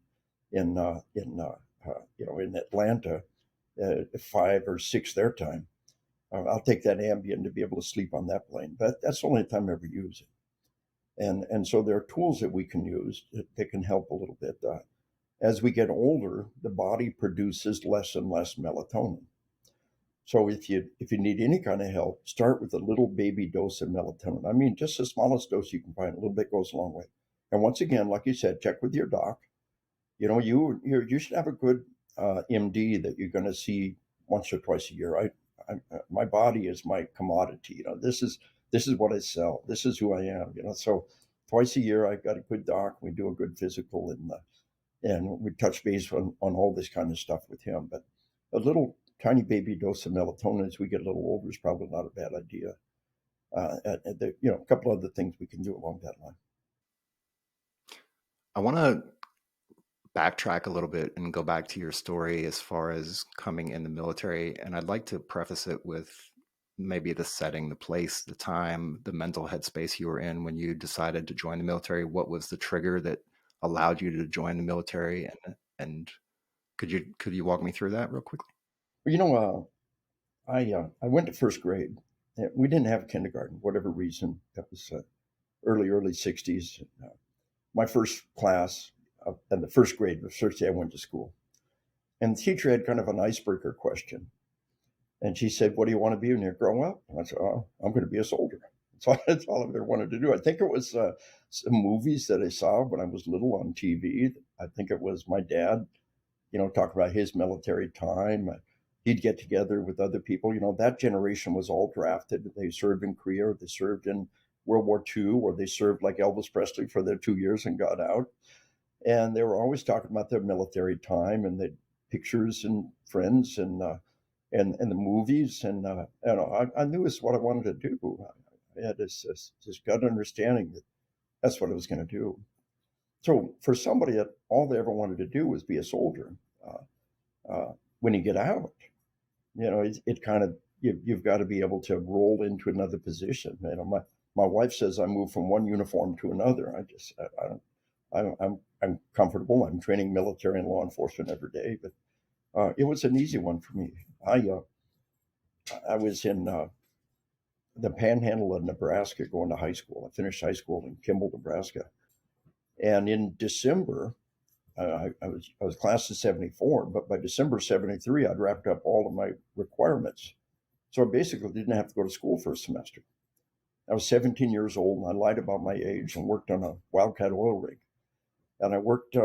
Speaker 3: Atlanta at 5 or 6 their time. I'll take that Ambien to be able to sleep on that plane. But that's the only time I ever use it. And so there are tools that we can use that can help a little bit. As we get older, the body produces less and less melatonin. So if you need any kind of help, start with a little baby dose of melatonin. I mean, just the smallest dose you can find. A little bit goes a long way. And once again, like you said, check with your doc. You should have a good MD that you're going to see once or twice a year. My body is my commodity. This is what I sell. This is who I am. So twice a year I've got a good doc. We do a good physical, and we touch base on all this kind of stuff with him. But a little tiny baby dose of melatonin as we get a little older is probably not a bad idea. A couple other things we can do along that line.
Speaker 2: I want to backtrack a little bit and go back to your story as far as coming in the military. And I'd like to preface it with maybe the setting, the place, the time, the mental headspace you were in when you decided to join the military. What was the trigger that allowed you to join the military? And could you walk me through that real quickly?
Speaker 3: Well, I went to first grade. We didn't have kindergarten, whatever reason. That was early 60s. My first class and the first grade was the first day I went to school. And the teacher had kind of an icebreaker question. And she said, "What do you want to be when you grow up?" And I said, "Oh, I'm going to be a soldier." That's all I ever wanted to do. I think it was some movies that I saw when I was little on TV. I think it was my dad, talk about his military time. He'd get together with other people. That generation was all drafted. They served in Korea, or they served in World War II, or they served like Elvis Presley for their 2 years and got out. And they were always talking about their military time and the pictures and friends and the movies. And I knew it's what I wanted to do. I had this gut understanding that that's what I was going to do. So for somebody that all they ever wanted to do was be a soldier, when you get out, it kind of, you've got to be able to roll into another position. My wife says I moved from one uniform to another. I'm comfortable. I'm training military and law enforcement every day, but it was an easy one for me. I was in the panhandle of Nebraska going to high school. I finished high school in Kimball, Nebraska. And in December, I was class of 74, but by December 73, I'd wrapped up all of my requirements. So I basically didn't have to go to school for a semester. I was 17 years old, and I lied about my age and worked on a wildcat oil rig. And I worked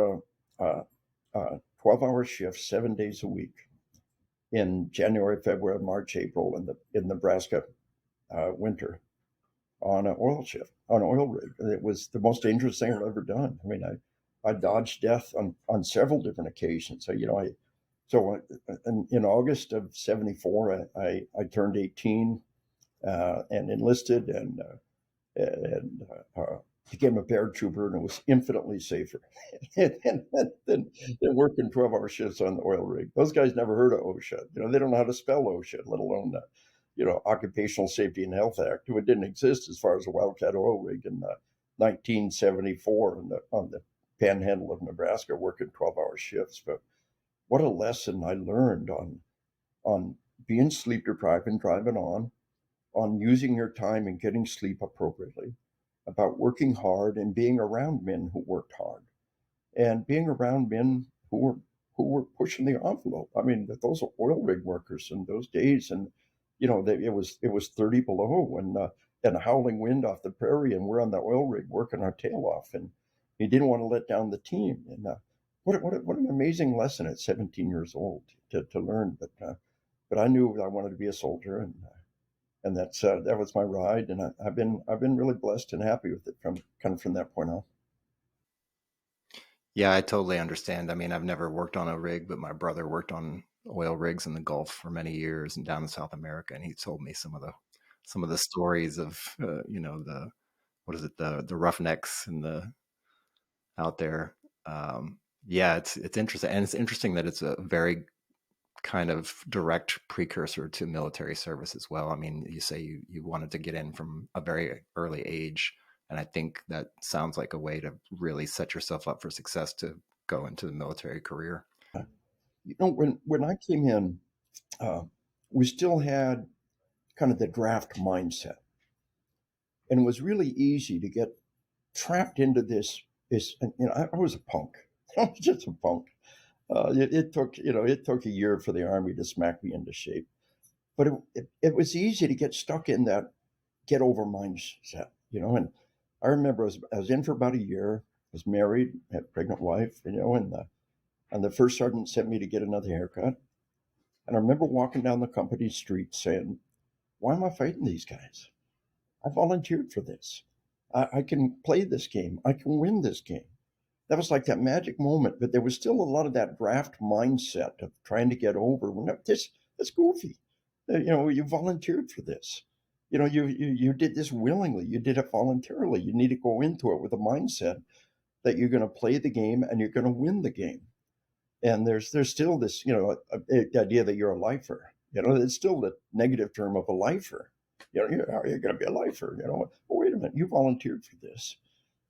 Speaker 3: 12-hour shifts, 7 days a week in January, February, March, April, in Nebraska winter on an oil shift, on an oil rig. And it was the most dangerous thing I've ever done. I mean, I dodged death on several different occasions. So, in August of 74, I turned 18 and enlisted and became a paratrooper, and it was infinitely safer than working 12-hour shifts on the oil rig. Those guys never heard of OSHA. They don't know how to spell OSHA, let alone Occupational Safety and Health Act. It didn't exist as far as a wildcat oil rig in 1974 on the panhandle of Nebraska, working 12-hour shifts. But what a lesson I learned on being sleep deprived and driving on using your time and getting sleep appropriately, about working hard and being around men who worked hard, and being around men who were pushing the envelope. I mean, those oil rig workers in those days, and it was 30 below and a howling wind off the prairie, and we're on the oil rig working our tail off, and he didn't want to let down the team. And what an amazing lesson at 17 years old to learn. But I knew I wanted to be a soldier, and that was my ride, and I've been really blessed and happy with it from that point on.
Speaker 2: Yeah, I totally understand. I mean, I've never worked on a rig, but my brother worked on oil rigs in the Gulf for many years and down in South America, and he told me some of the stories of the what is it, the roughnecks and the out there. Yeah, it's interesting, and it's interesting that it's a very kind of direct precursor to military service as well. I mean, you say you wanted to get in from a very early age, and I think that sounds like a way to really set yourself up for success to go into the military career.
Speaker 3: When I came in, we still had kind of the draft mindset, and it was really easy to get trapped into this. I was a punk. I was just a punk. It took a year for the Army to smack me into shape, but it was easy to get stuck in that get over mindset, And I remember I was in for about a year. I was married, had a pregnant wife, and the first sergeant sent me to get another haircut. And I remember walking down the company street saying, "Why am I fighting these guys? I volunteered for this. I can play this game. I can win this game." That was like that magic moment, but there was still a lot of that draft mindset of trying to get over. That's goofy. You volunteered for this. You did this willingly. You did it voluntarily. You need to go into it with a mindset that you're going to play the game and you're going to win the game. And there's still this, idea that you're a lifer. It's still the negative term of a lifer. How are you going to be a lifer? Well, wait a minute, you volunteered for this.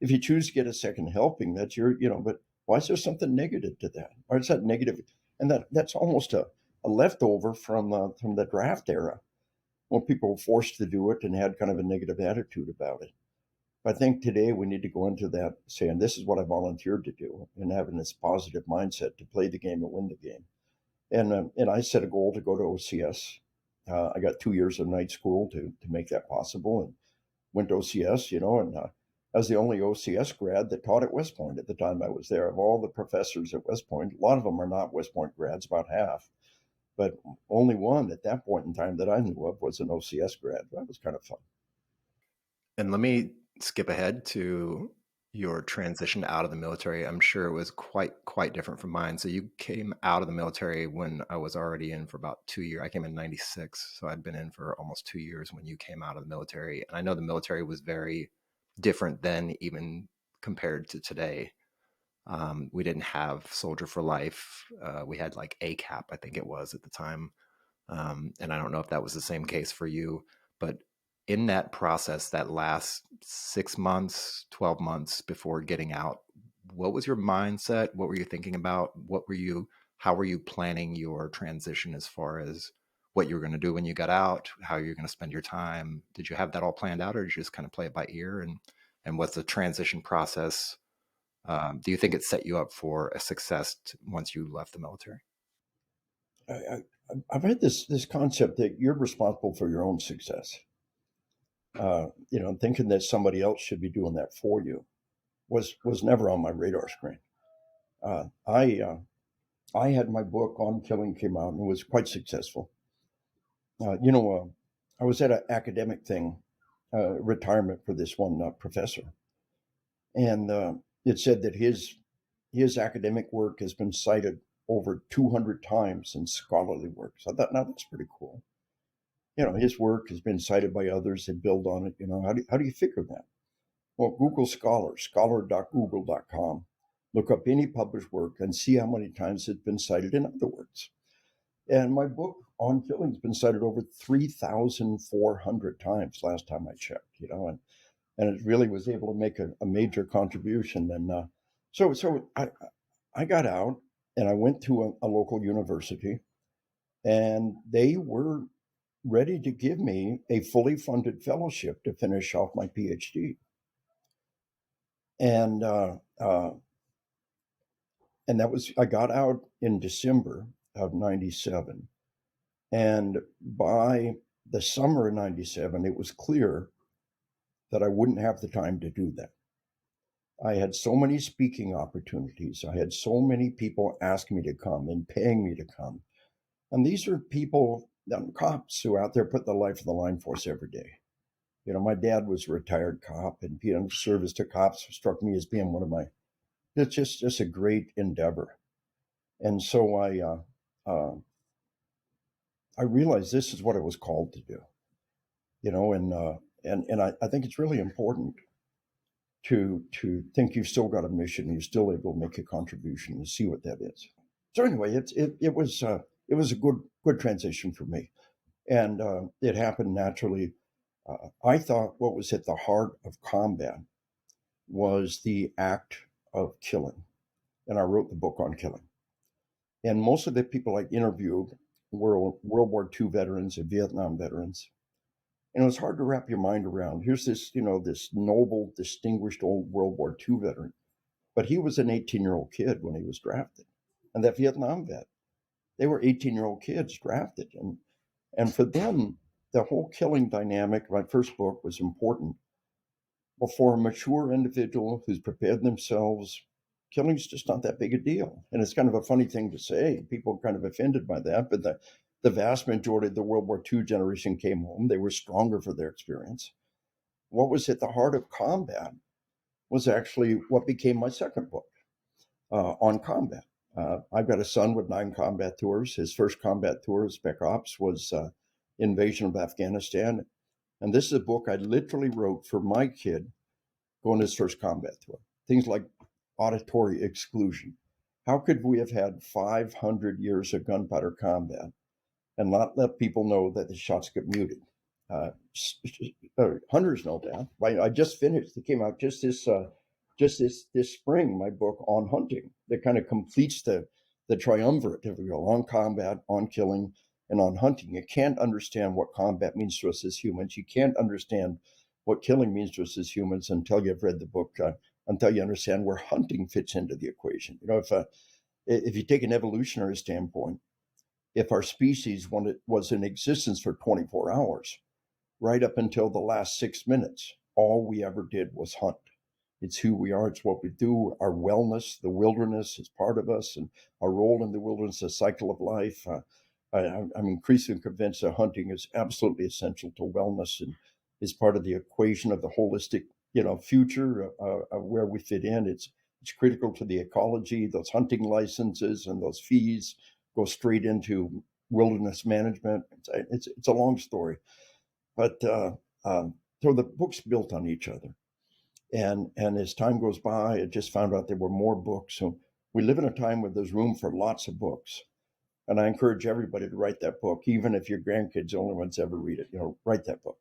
Speaker 3: If you choose to get a second helping, that's your, but why is there something negative to that? Why is that negative? And that's almost a leftover from the draft era, when people were forced to do it and had kind of a negative attitude about it. I think today we need to go into that saying, this is what I volunteered to do, and having this positive mindset to play the game and win the game. And I set a goal to go to OCS. I got 2 years of night school to make that possible, and went to OCS, and I was the only OCS grad that taught at West Point at the time I was there. Of all the professors at West Point, a lot of them are not West Point grads, about half. But only one at that point in time that I knew of was an OCS grad. That was kind of fun.
Speaker 2: And let me skip ahead to your transition out of the military. I'm sure it was quite different from mine. So you came out of the military when I was already in for about 2 years. I came in 96, so I'd been in for almost 2 years when you came out of the military. And I know the military was very different then, even compared to today. We didn't have Soldier for Life. We had like ACAP, I think it was at the time. And I don't know if that was the same case for you, but in that process, that last 6 months, 12 months before getting out, what was your mindset? What were you thinking about? How were you planning your transition as far as what you were going to do when you got out, how you're going to spend your time? Did you have that all planned out, or did you just kind of play it by ear? And what's the transition process? Do you think it set you up for a success once you left the military?
Speaker 3: I've had this concept that you're responsible for your own success. Thinking that somebody else should be doing that for you was never on my radar screen. I had my book On Killing came out and it was quite successful. I was at an academic thing, retirement for this one professor, and it said that his academic work has been cited over 200 times in scholarly works. I thought, now that's pretty cool. His work has been cited by others that build on it. How do you figure that? Well, Google Scholar, scholar.google.com. Look up any published work and see how many times it's been cited in other works. And my book On Killing has been cited over 3,400 times last time I checked, and it really was able to make a major contribution. And so I got out and I went to a local university, and they were ready to give me a fully funded fellowship to finish off my PhD. And I got out in December of 97. And by the summer of 97, it was clear that I wouldn't have the time to do that. I had so many speaking opportunities. I had so many people asking me to come and paying me to come. And these are people, cops who are out there put their life on the line for us every day. My dad was a retired cop, and service to cops struck me as being one of my, it's just a great endeavor. And so I realized this is what I was called to do, and I think it's really important to think you've still got a mission, you're still able to make a contribution, and see what that is. So anyway, it was a good transition for me, and it happened naturally. I thought what was at the heart of combat was the act of killing, and I wrote the book On Killing. And most of the people I interviewed were World War II veterans and Vietnam veterans. And it was hard to wrap your mind around. Here's this, this noble, distinguished old World War II veteran, but he was an 18-year-old kid when he was drafted. And that Vietnam vet, they were 18-year-old kids drafted. And for them, the whole killing dynamic, my first book, was important. Well, for a mature individual who's prepared themselves, killing's just not that big a deal. And it's kind of a funny thing to say. People are kind of offended by that, but the vast majority of the World War II generation came home. They were stronger for their experience. What was at the heart of combat was actually what became my second book, On Combat. I've got a son with 9 combat tours. His first combat tour as Spec Ops was Invasion of Afghanistan. And this is a book I literally wrote for my kid going his first combat tour. Things like auditory exclusion. How could we have had 500 years of gunpowder combat and not let people know that the shots get muted? Hunters know that. I just finished. It came out just this spring. My book on hunting that kind of completes the triumvirate. If we go on combat, on killing, and on hunting, you can't understand what combat means to us as humans. You can't understand what killing means to us as humans until you've read the book. Until you understand where hunting fits into the equation. If you take an evolutionary standpoint, if our species was in existence for 24 hours, right up until the last 6 minutes, all we ever did was hunt. It's who we are. It's what we do. Our wellness, the wilderness is part of us, and our role in the wilderness, the cycle of life. I'm increasingly convinced that hunting is absolutely essential to wellness and is part of the equation of the holistic, future of where we fit in. It's critical to the ecology. Those hunting licenses and those fees go straight into wilderness management. It's a long story, but so the books built on each other, and as time goes by, I just found out there were more books. So we live in a time where there's room for lots of books, and I encourage everybody to write that book, even if your grandkids are the only ones ever read it. Write that book.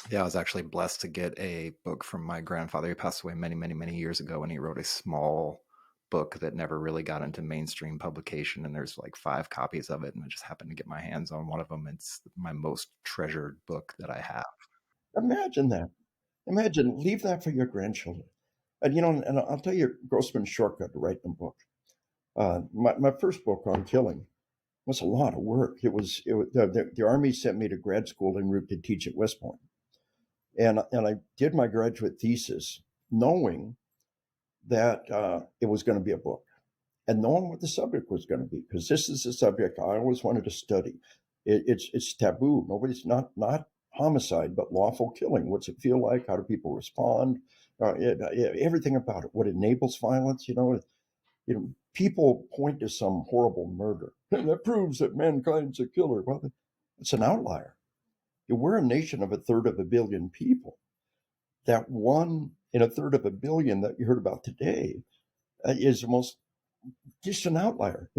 Speaker 2: Yeah, I was actually blessed to get a book from my grandfather. He passed away many, many, many years ago, and he wrote a small book that never really got into mainstream publication. And there's like 5 copies of it, and I just happened to get my hands on one of them. It's my most treasured book that I have.
Speaker 3: Imagine that. Imagine, leave that for your grandchildren. And I'll tell you Grossman's shortcut to writing a book. My first book on killing was a lot of work. The Army sent me to grad school en route to teach at West Point. And I did my graduate thesis knowing that it was going to be a book, and knowing what the subject was going to be, because this is a subject I always wanted to study. It's taboo. Nobody's not homicide, but lawful killing. What's it feel like? How do people respond? Everything about it. What enables violence? People point to some horrible murder, and that proves that mankind's a killer. Well, it's an outlier. We're a nation of 1/3 of a billion people. That 1 in 1/3 of a billion that you heard about today is just an outlier.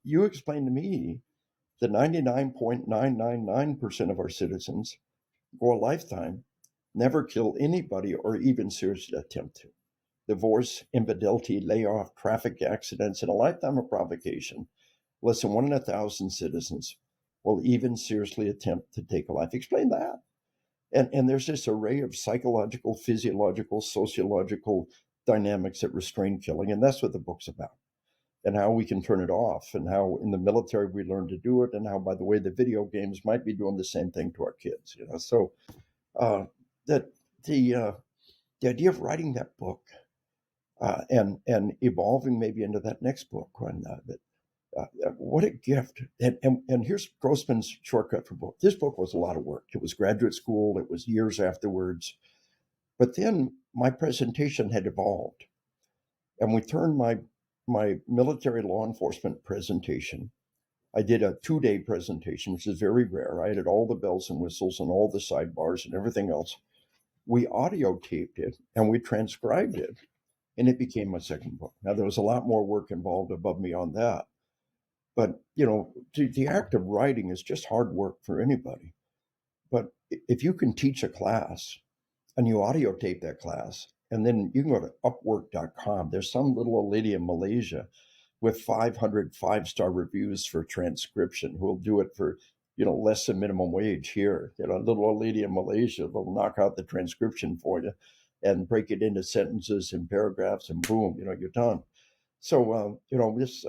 Speaker 3: You explain to me that 99.999% of our citizens go a lifetime, never kill anybody or even seriously attempt to. Divorce, infidelity, layoff, traffic accidents, and a lifetime of provocation. Less than 1 in 1,000 citizens will even seriously attempt to take a life. Explain that. And there's this array of psychological, physiological, sociological dynamics that restrain killing. And that's what the book's about. And how we can turn it off, and how in the military we learn to do it, and how, by the way, the video games might be doing the same thing to our kids. So that the idea of writing that book and evolving maybe into that next book, what a gift. And here's Grossman's shortcut for book. This book was a lot of work. It was graduate school. It was years afterwards. But then my presentation had evolved, and we turned my military law enforcement presentation. I did a 2-day presentation, which is very rare. I added all the bells and whistles and all the sidebars and everything else. We audio taped it and we transcribed it, and it became my second book. Now, there was a lot more work involved above and beyond that. But, the act of writing is just hard work for anybody. But if you can teach a class and you audio tape that class, and then you can go to upwork.com. There's some little old lady in Malaysia with 500 5-star reviews for transcription who will do it for, less than minimum wage here. A little old lady in Malaysia will knock out the transcription for you and break it into sentences and paragraphs, and boom, you're done. So, just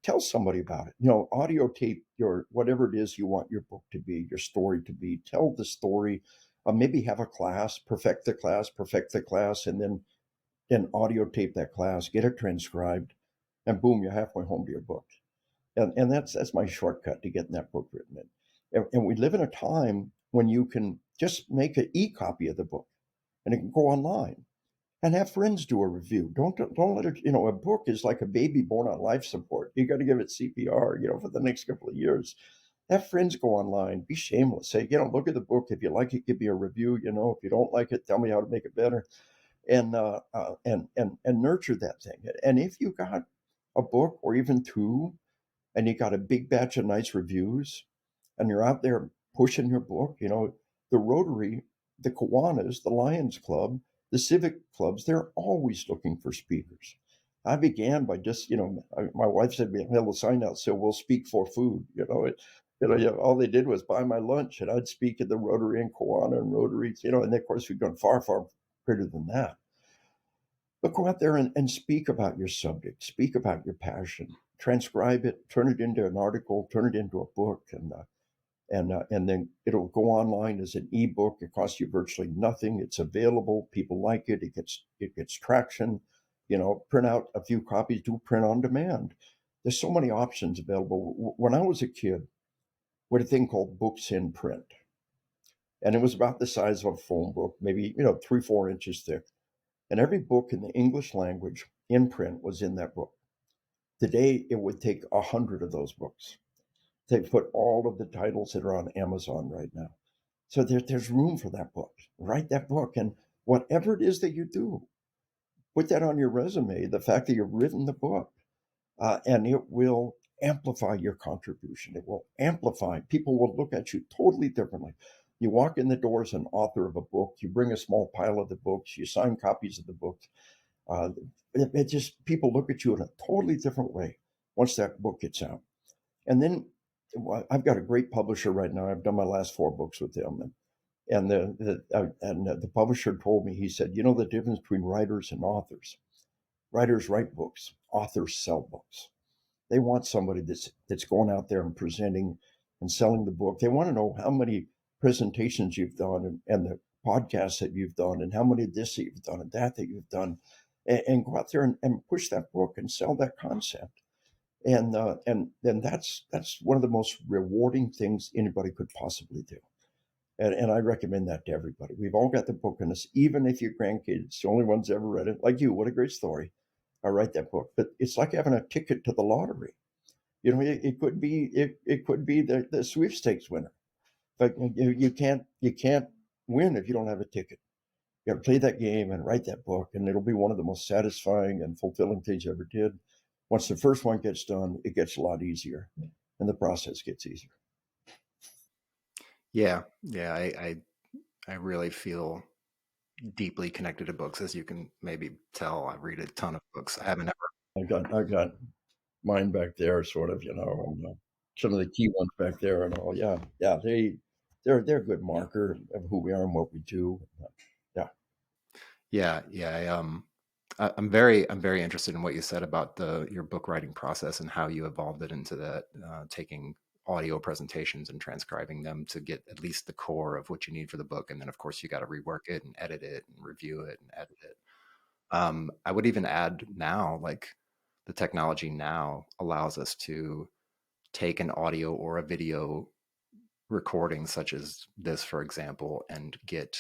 Speaker 3: tell somebody about it. Audio tape your whatever it is you want your book to be, your story to be. Tell the story. Maybe have a class, perfect the class, and then audio tape that class, get it transcribed, and boom, you're halfway home to your book. And that's my shortcut to getting that book written. And we live in a time when you can just make an e-copy of the book, and it can go online. And have friends do a review. Don't let it, a book is like a baby born on life support. You got to give it CPR, for the next couple of years. Have friends go online, be shameless. Say, look at the book. If you like it, give me a review. If you don't like it, tell me how to make it better. and nurture that thing. And if you got a book or even two, and you got a big batch of nice reviews, and you're out there pushing your book, the Rotary, the Kiwanis, the Lions Club, the civic clubs, they're always looking for speakers. I began by just, my wife said we have a sign out, so we'll speak for food. All they did was buy my lunch, and I'd speak at the Rotary and Kiwana and Rotaries, and of course we've gone far, far greater than that. But go out there and speak about your subject, speak about your passion, transcribe it, turn it into an article, turn it into a book, and then it'll go online as an ebook. It costs you virtually nothing. It's available. People like it. It gets traction. Print out a few copies. Do print on demand. There's so many options available. When I was a kid, we had a thing called books in print, and it was about the size of a phone book, maybe 3-4 inches thick. And every book in the English language in print was in that book. Today, it would take 100 of those books. They put all of the titles that are on Amazon right now. So there's room for that book. Write that book. And whatever it is that you do, put that on your resume, the fact that you've written the book, and it will amplify your contribution. It will amplify. People will look at you totally differently. You walk in the door as an author of a book, you bring a small pile of the books, you sign copies of the books. It just, people look at you in a totally different way once that book gets out. And then I've got a great publisher right now. I've done my last 4 books with them. And the publisher told me, he said, the difference between writers and authors. Writers write books, authors sell books. They want somebody that's going out there and presenting and selling the book. They want to know how many presentations you've done and the podcasts that you've done and how many of this that you've done and that you've done, and go out there and push that book and sell that concept. And then that's one of the most rewarding things anybody could possibly do. And I recommend that to everybody. We've all got the book in us, even if your grandkids, the only ones ever read it, like you, what a great story. I write that book, but it's like having a ticket to the lottery. It could be the sweepstakes winner, but you can't win if you don't have a ticket. You got to play that game and write that book, and it'll be one of the most satisfying and fulfilling things you ever did. Once the first one gets done, it gets a lot easier, and the process gets easier.
Speaker 2: Yeah, I really feel deeply connected to books, as you can maybe tell. I read a ton of books. I haven't ever.
Speaker 3: I've got mine back there, sort of, and some of the key ones back there, and all. Yeah, they're a good marker of who we are and what we do.
Speaker 2: Yeah. I'm very interested in what you said about your book writing process and how you evolved it into that, taking audio presentations and transcribing them to get at least the core of what you need for the book, and then of course you got to rework it and edit it and review it and edit it. I would even add now, like, the technology now allows us to take an audio or a video recording such as this, for example, and get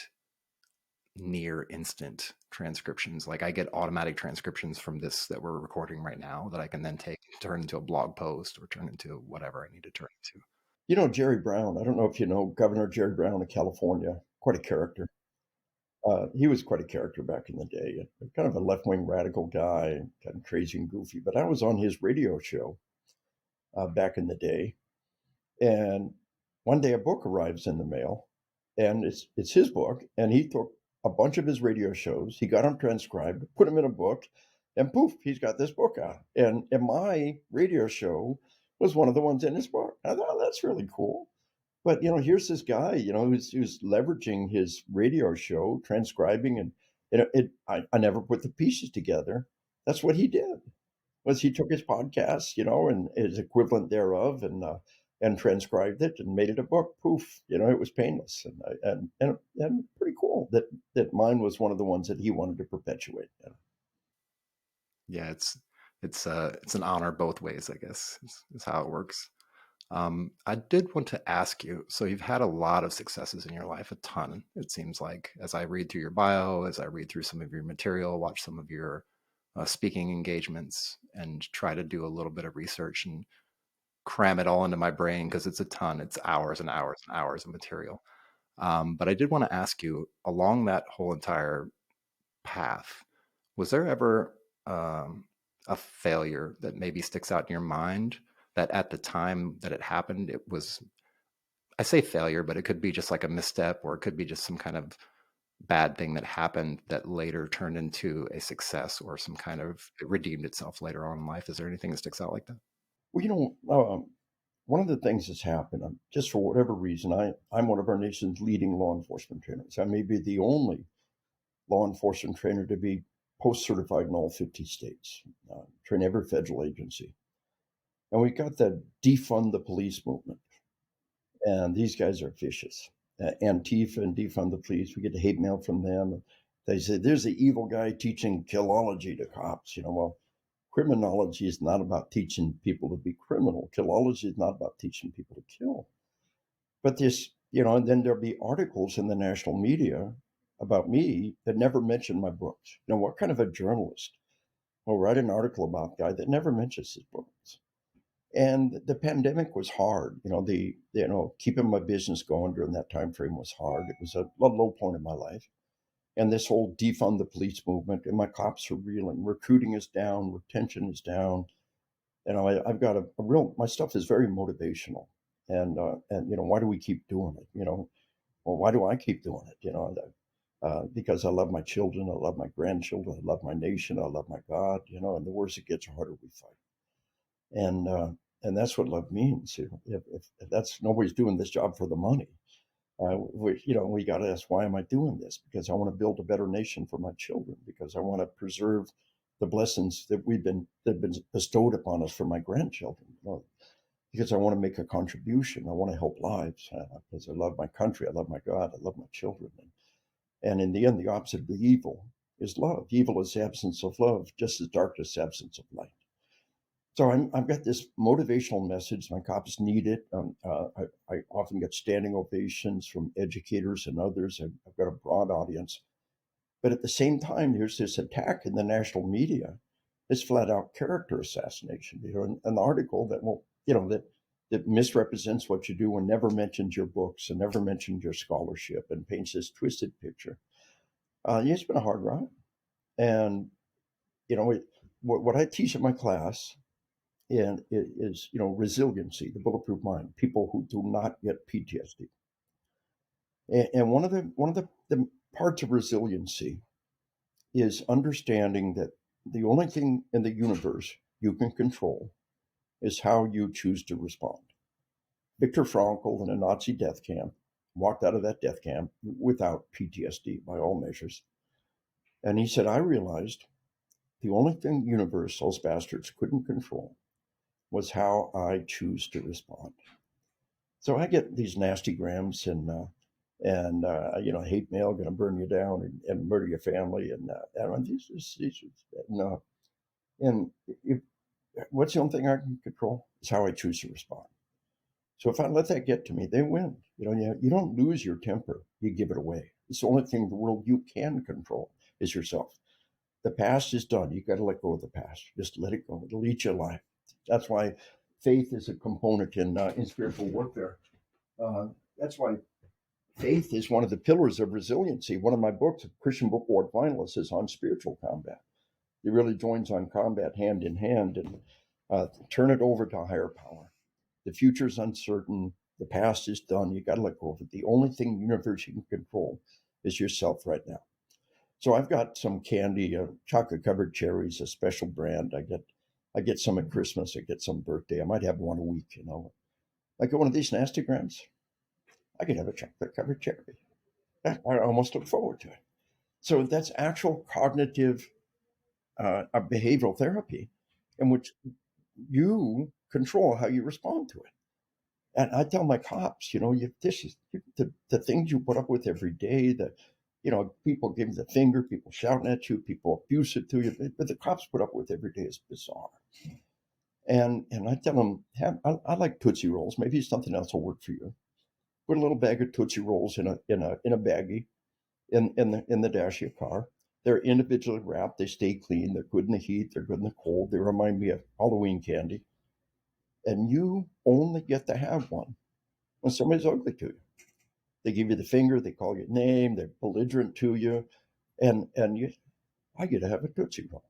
Speaker 2: near instant transcriptions. Like, I get automatic transcriptions from this that we're recording right now that I can then take and turn into a blog post or turn into whatever I need to turn into.
Speaker 3: Jerry Brown, I don't know if you know Governor Jerry Brown of California, quite a character. He was quite a character back in the day, kind of a left-wing radical guy, kind of crazy and goofy. But I was on his radio show back in the day, and one day a book arrives in the mail, and it's his book, and he took a bunch of his radio shows, he got them transcribed, put them in a book, and poof, he's got this book out. And my radio show was one of the ones in his book. I thought, oh, that's really cool. But here's this guy, who's leveraging his radio show, transcribing, and I never put the pieces together. That's what he did. Was he took his podcast, and his equivalent thereof, and transcribed it and made it a book. Poof, it was painless, and pretty cool that mine was one of the ones that he wanted to perpetuate.
Speaker 2: Yeah, it's an honor both ways, I guess, is how it works. I did want to ask you, so you've had a lot of successes in your life, a ton, it seems like, as I read through your bio, as I read through some of your material, watch some of your speaking engagements, and try to do a little bit of research and cram it all into my brain, because it's a ton. It's hours and hours and hours of material. But I did want to ask you, along that whole entire path, was there ever a failure that maybe sticks out in your mind that at the time that it happened, it was, I say failure, but it could be just like a misstep, or it could be just some kind of bad thing that happened that later turned into a success, or some kind of, it redeemed itself later on in life? Is there anything that sticks out like that?
Speaker 3: Well, one of the things that's happened, just for whatever reason, I'm one of our nation's leading law enforcement trainers. I may be the only law enforcement trainer to be post-certified in all 50 states, train every federal agency. And we got the defund the police movement. And these guys are vicious. Antifa and defund the police, we get the hate mail from them. They say, there's the evil guy teaching killology to cops. Well, criminology is not about teaching people to be criminal. Killology is not about teaching people to kill. But this, and then there'll be articles in the national media about me that never mention my books. What kind of a journalist will write an article about a guy that never mentions his books? And the pandemic was hard. Keeping my business going during that time frame was hard. It was a low point in my life. And this whole defund the police movement, and my cops are reeling. Recruiting is down, retention is down. I've got a real, my stuff is very motivational. And why do we keep doing it? Well, why do I keep doing it? Because I love my children, I love my grandchildren, I love my nation, I love my God, and the worse it gets, the harder we fight. And that's what love means. If that's, nobody's doing this job for the money. We got to ask, why am I doing this? Because I want to build a better nation for my children, because I want to preserve the blessings that have been bestowed upon us for my grandchildren, because I want to make a contribution. I want to help lives, because I love my country. I love my God. I love my children. And in the end, the opposite of the evil is love. Evil is the absence of love, just as darkness is the absence of light. So I've got this motivational message. My cops need it. I often get standing ovations from educators and others. I've got a broad audience. But at the same time, there's this attack in the national media. It's flat out character assassination. An article that misrepresents what you do and never mentions your books and never mentions your scholarship and paints this twisted picture. It's been a hard ride. And, what I teach in my class, and it is, resiliency, the bulletproof mind, people who do not get PTSD. And one of the parts of resiliency is understanding that the only thing in the universe you can control is how you choose to respond. Viktor Frankl, in a Nazi death camp, walked out of that death camp without PTSD by all measures. And he said, I realized the only thing the universe, those bastards, couldn't control was how I choose to respond. So I get these nasty grams and hate mail, going to burn you down and murder your family, and what's the only thing I can control is how I choose to respond. So if I let that get to me, they win. You don't lose your temper; you give it away. It's the only thing in the world you can control is yourself. The past is done. You got to let go of the past. Just let it go. It'll eat your life. That's why faith is a component in spiritual warfare. That's why faith is one of the pillars of resiliency. One of my books, Christian Book Award finalist, is on spiritual combat. It really joins on combat hand in hand, and turn it over to a higher power. The future's uncertain. The past is done. You got to let go of it. The only thing in the universe you can control is yourself right now. So I've got some candy, chocolate covered cherries, a special brand. I get some at Christmas. I get some birthday. I might have one a week. I get one of these nasty grams. I could have a chocolate covered cherry. I almost look forward to it. So that's actual cognitive behavioral therapy, in which you control how you respond to it. And I tell my cops, this is the things you put up with every day, that, people give you the finger, people shouting at you, people abusive to you, but the cops put up with every day is bizarre. And I tell them, I like Tootsie Rolls. Maybe something else will work for you. Put a little bag of Tootsie Rolls in a baggie in the dash of your car. They're individually wrapped. They stay clean. They're good in the heat. They're good in the cold. They remind me of Halloween candy. And you only get to have one when somebody's ugly to you. They give you the finger. They call you a name. They're belligerent to you, and I get to have a Tootsie Roll.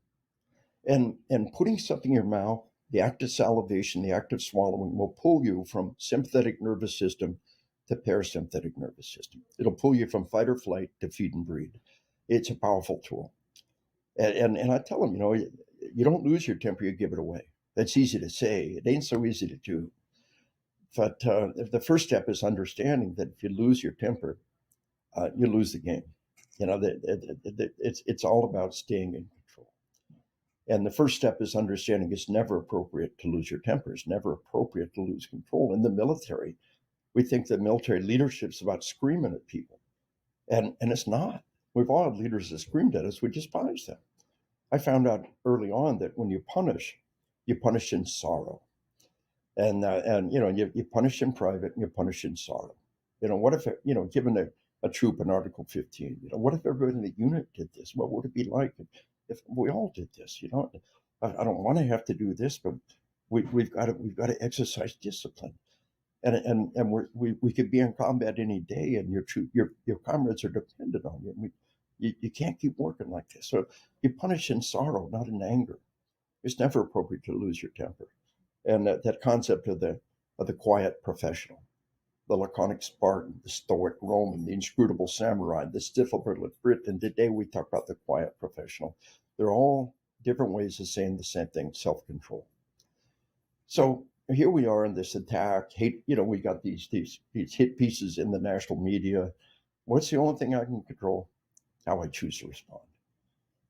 Speaker 3: And putting something in your mouth, the act of salivation, the act of swallowing will pull you from sympathetic nervous system to parasympathetic nervous system. It'll pull you from fight or flight to feed and breed. It's a powerful tool. And I tell them, you don't lose your temper, you give it away. That's easy to say. It ain't so easy to do. But the first step is understanding that if you lose your temper, you lose the game. It's all about staying in control. And the first step is understanding it's never appropriate to lose your temper. It's never appropriate to lose control. In the military, we think that military leadership is about screaming at people. And it's not. We've all had leaders that screamed at us. We despise them. I found out early on that when you punish in sorrow. And you punish in private and you punish in sorrow. What if, given a troop in Article 15, what if everybody in the unit did this? What would it be like if we all did this? I don't want to have to do this, but we've got to exercise discipline. And we could be in combat any day, and your comrades are dependent on you. You can't keep working like this. So you punish in sorrow, not in anger. It's never appropriate to lose your temper. And that concept of the quiet professional, the laconic Spartan, the stoic Roman, the inscrutable samurai, the stiff-upper-lip Brit, and today we talk about the quiet professional. They're all different ways of saying the same thing: self-control. So here we are in this attack. Hate, we got these hit pieces in the national media. What's the only thing I can control? How I choose to respond.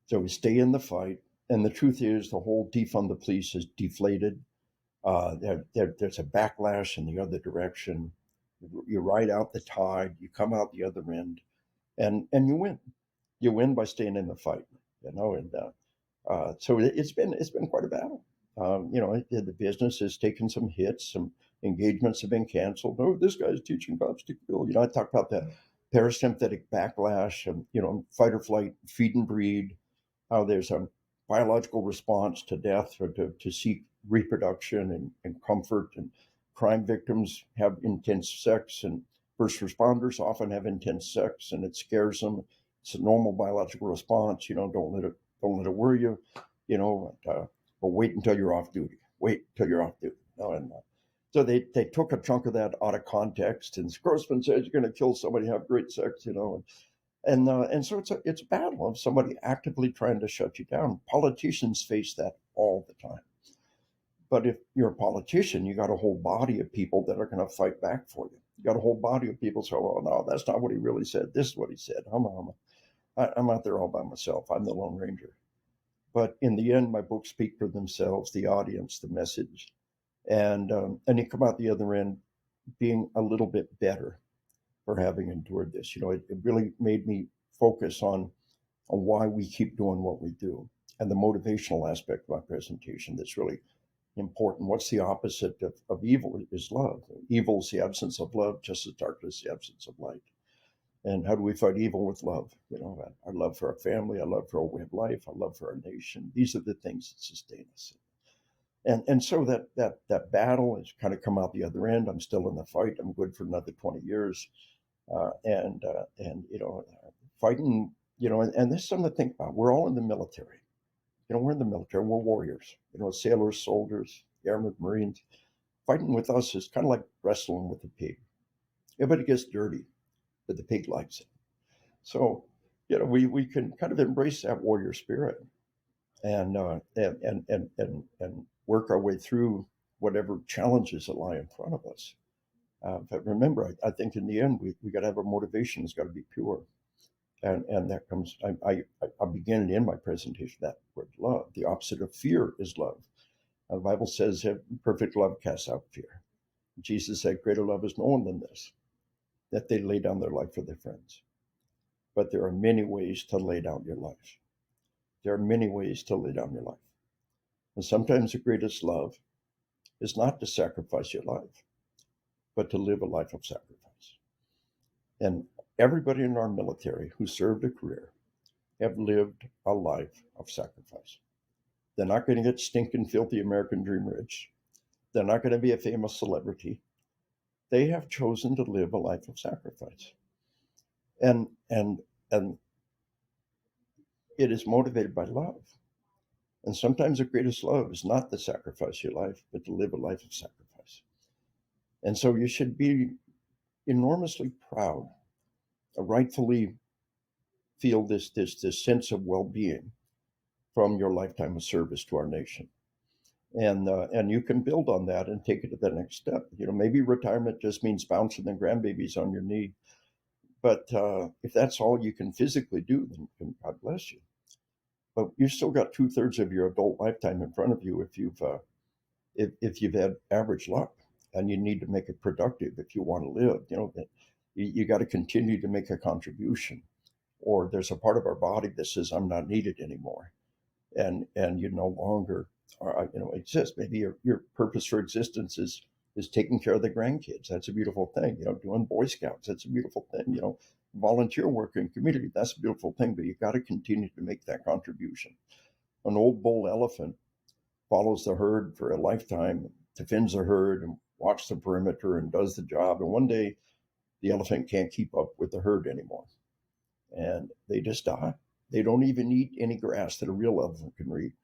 Speaker 3: So we stay in the fight. And the truth is, the whole defund the police is deflated. There's a backlash in the other direction. You ride out the tide. You come out the other end, and you win. You win by staying in the fight. And so it's been quite a battle. The business has taken some hits. Some engagements have been canceled. Oh, this guy's teaching cops to kill. I talked about the parasympathetic backlash, and fight or flight, feed and breed. How there's a biological response to death or to seek reproduction and comfort. And crime victims have intense sex, and first responders often have intense sex, and it scares them. It's a normal biological response. Don't let it worry you. But wait until you're off duty. Wait until you're off duty. So they took a chunk of that out of context. And Grossman says you're going to kill somebody, have great sex, And so it's a battle of somebody actively trying to shut you down. Politicians face that all the time. But if you're a politician, you got a whole body of people that are going to fight back for you. You got a whole body of people say, "Oh no, that's not what he really said. This is what he said. I'm out there all by myself. I'm the Lone Ranger." But in the end, my books speak for themselves: the audience, the message, and you come out the other end being a little bit better for having endured this. It really made me focus on why we keep doing what we do, and the motivational aspect of my presentation that's really important. What's the opposite of evil? Is love. Evil is the absence of love, just as darkness is the absence of light. And how do we fight evil with love? Our love for our family, our love for our way of life, our love for our nation. These are the things that sustain us. And so that battle has kind of come out the other end. I'm still in the fight. I'm good for another 20 years. Fighting, and this is something to think about. We're all in the military. We're in the military. We're warriors. Sailors, soldiers, airmen, Marines. Fighting with us is kind of like wrestling with a pig. Everybody gets dirty, but the pig likes it. So, we can kind of embrace that warrior spirit and work our way through whatever challenges that lie in front of us. But remember, I think in the end, we got to have our motivation. It's got to be pure. And that comes, I begin and end my presentation that word, love. The opposite of fear is love. The Bible says perfect love casts out fear. Jesus said, greater love is no one than this, that they lay down their life for their friends. But there are many ways to lay down your life. There are many ways to lay down your life. And sometimes the greatest love is not to sacrifice your life, but to live a life of sacrifice. And everybody in our military who served a career have lived a life of sacrifice. They're not going to get stinking, filthy American dream rich. They're not going to be a famous celebrity. They have chosen to live a life of sacrifice. And it is motivated by love. And sometimes the greatest love is not to sacrifice your life, but to live a life of sacrifice. And so you should be enormously proud, rightfully feel this sense of well-being from your lifetime of service to our nation. And you can build on that and take it to the next step. Maybe retirement just means bouncing the grandbabies on your knee. But if that's all you can physically do, then God bless you. But you've still got 2/3 of your adult lifetime in front of you if you've had average luck, and you need to make it productive if you want to live. You got to continue to make a contribution, or there's a part of our body that says I'm not needed anymore, and you no longer exist. Maybe your purpose for existence is taking care of the grandkids. That's a beautiful thing. Doing Boy Scouts, that's a beautiful thing. Volunteer work in community, that's a beautiful thing. But you got to continue to make that contribution. An old bull elephant follows the herd for a lifetime, defends the herd, and walks the perimeter and does the job. And one day, the elephant can't keep up with the herd anymore, and they just die. They don't even eat any grass that a real elephant can eat.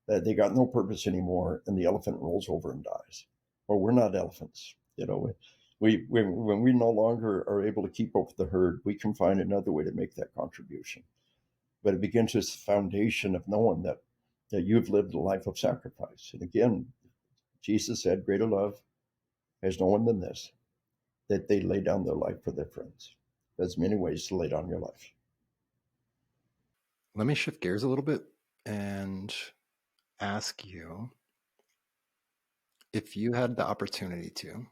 Speaker 3: They got no purpose anymore, and the elephant rolls over and dies. Well, we're not elephants. When we no longer are able to keep up with the herd, we can find another way to make that contribution. But it begins with the foundation of knowing that you've lived a life of sacrifice. And again, Jesus said, greater love has no one than this, that they lay down their life for their friends. There's many ways to lay down your life.
Speaker 2: Let me shift gears a little bit and ask you, if you had the opportunity to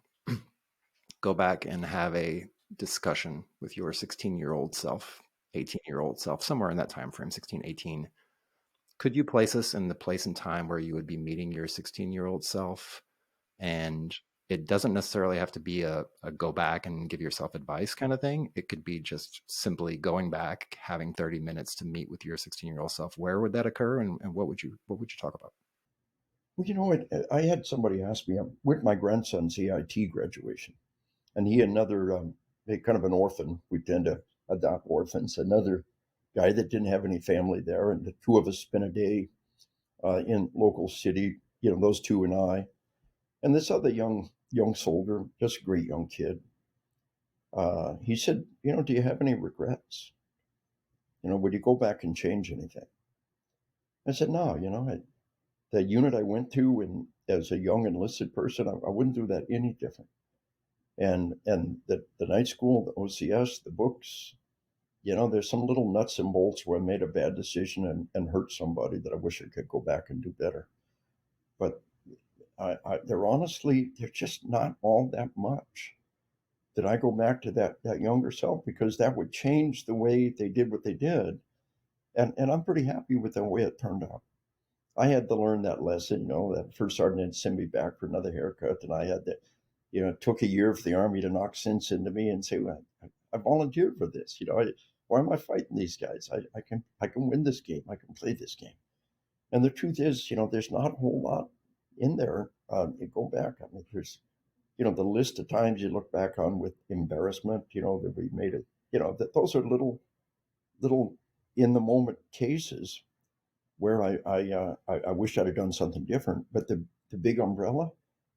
Speaker 2: go back and have a discussion with your 16-year-old self, 18-year-old self, somewhere in that time frame, 16, 18, could you place us in the place and time where you would be meeting your 16-year-old self? And it doesn't necessarily have to be a go back and give yourself advice kind of thing. It could be just simply going back, having 30 minutes to meet with your 16-year-old self. Where would that occur, and what would you talk about?
Speaker 3: Well, I had somebody ask me, I'm with my grandson's EIT graduation, and he another kind of an orphan. We tend to adopt orphans. Another guy that didn't have any family there, and the two of us spent a day in local city. Those two and I, and this other young soldier, just a great young kid. He said, do you have any regrets? Would you go back and change anything? I said, no. The unit I went to, and as a young enlisted person, I wouldn't do that any different. And the night school, the OCS, the books, there's some little nuts and bolts where I made a bad decision and hurt somebody that I wish I could go back and do better. But they're just not all that much. Did I go back to that younger self? Because that would change the way they did what they did. And I'm pretty happy with the way it turned out. I had to learn that lesson, that first sergeant had to send me back for another haircut. And I had to, it took a year for the Army to knock sense into me and say, well, I volunteered for this. Why am I fighting these guys? I can win this game. I can play this game. And the truth is, there's not a whole lot in there. You go back. I mean, there's, the list of times you look back on with embarrassment, that we made it, that those are little in the moment cases where I wish I'd have done something different. But the big umbrella,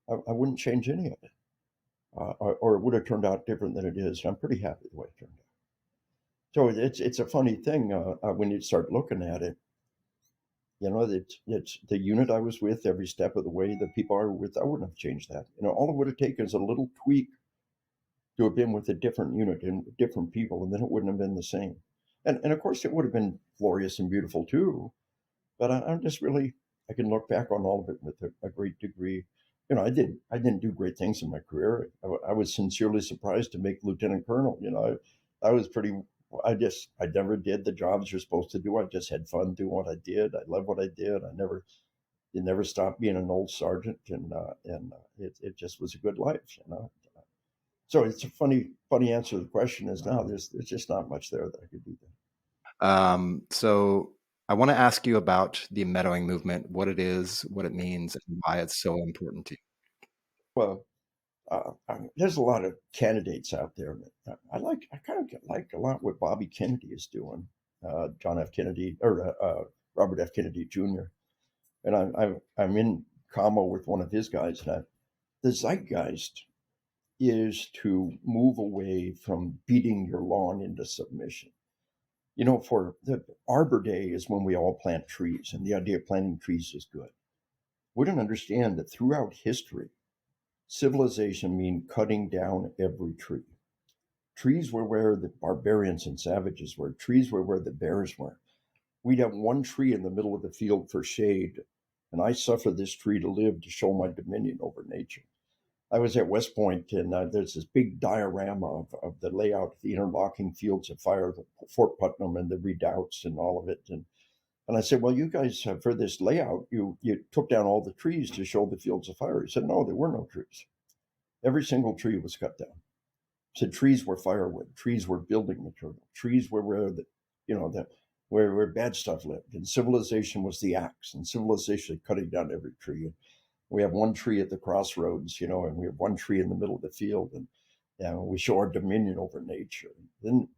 Speaker 3: I wouldn't change any of it, or it would have turned out different than it is. I'm pretty happy the way it turned out. So it's a funny thing when you start looking at it. It's the unit I was with every step of the way. The people I were with, I wouldn't have changed that. All it would have taken is a little tweak to have been with a different unit and different people, and then it wouldn't have been the same. And of course, it would have been glorious and beautiful too. But I'm just really, I can look back on all of it with a great degree. I didn't do great things in my career. I was sincerely surprised to make lieutenant colonel. I was pretty. I never did the jobs you're supposed to do. I just had fun doing what I did. I loved what I did. It never stopped being an old sergeant, and it just was a good life. So it's a funny answer to the question is now there's just not much there that I could do there.
Speaker 2: So I want to ask you about the meadowing movement, what it is, what it means, and why it's so important to you.
Speaker 3: Well, there's a lot of candidates out there. I kind of like a lot what Bobby Kennedy is doing. John F. Kennedy or Robert F. Kennedy Jr. And I'm in combo with one of his guys, and the zeitgeist is to move away from beating your lawn into submission. For the Arbor Day is when we all plant trees, and the idea of planting trees is good. We don't understand that throughout history, civilization means cutting down every tree. Trees were where the barbarians and savages were. Trees were where the bears were. We'd have one tree in the middle of the field for shade, and I suffer this tree to live to show my dominion over nature. I was at West Point, and there's this big diorama of the layout, the interlocking fields of fire, Fort Putnam and the redoubts and all of it. And I said, well, you guys, for this layout, you took down all the trees to show the fields of fire. He said, no, there were no trees. Every single tree was cut down. He said trees were firewood, trees were building material, trees were where where bad stuff lived. And civilization was the axe, and civilization cutting down every tree. And we have one tree at the crossroads, and we have one tree in the middle of the field, and we show our dominion over nature. Then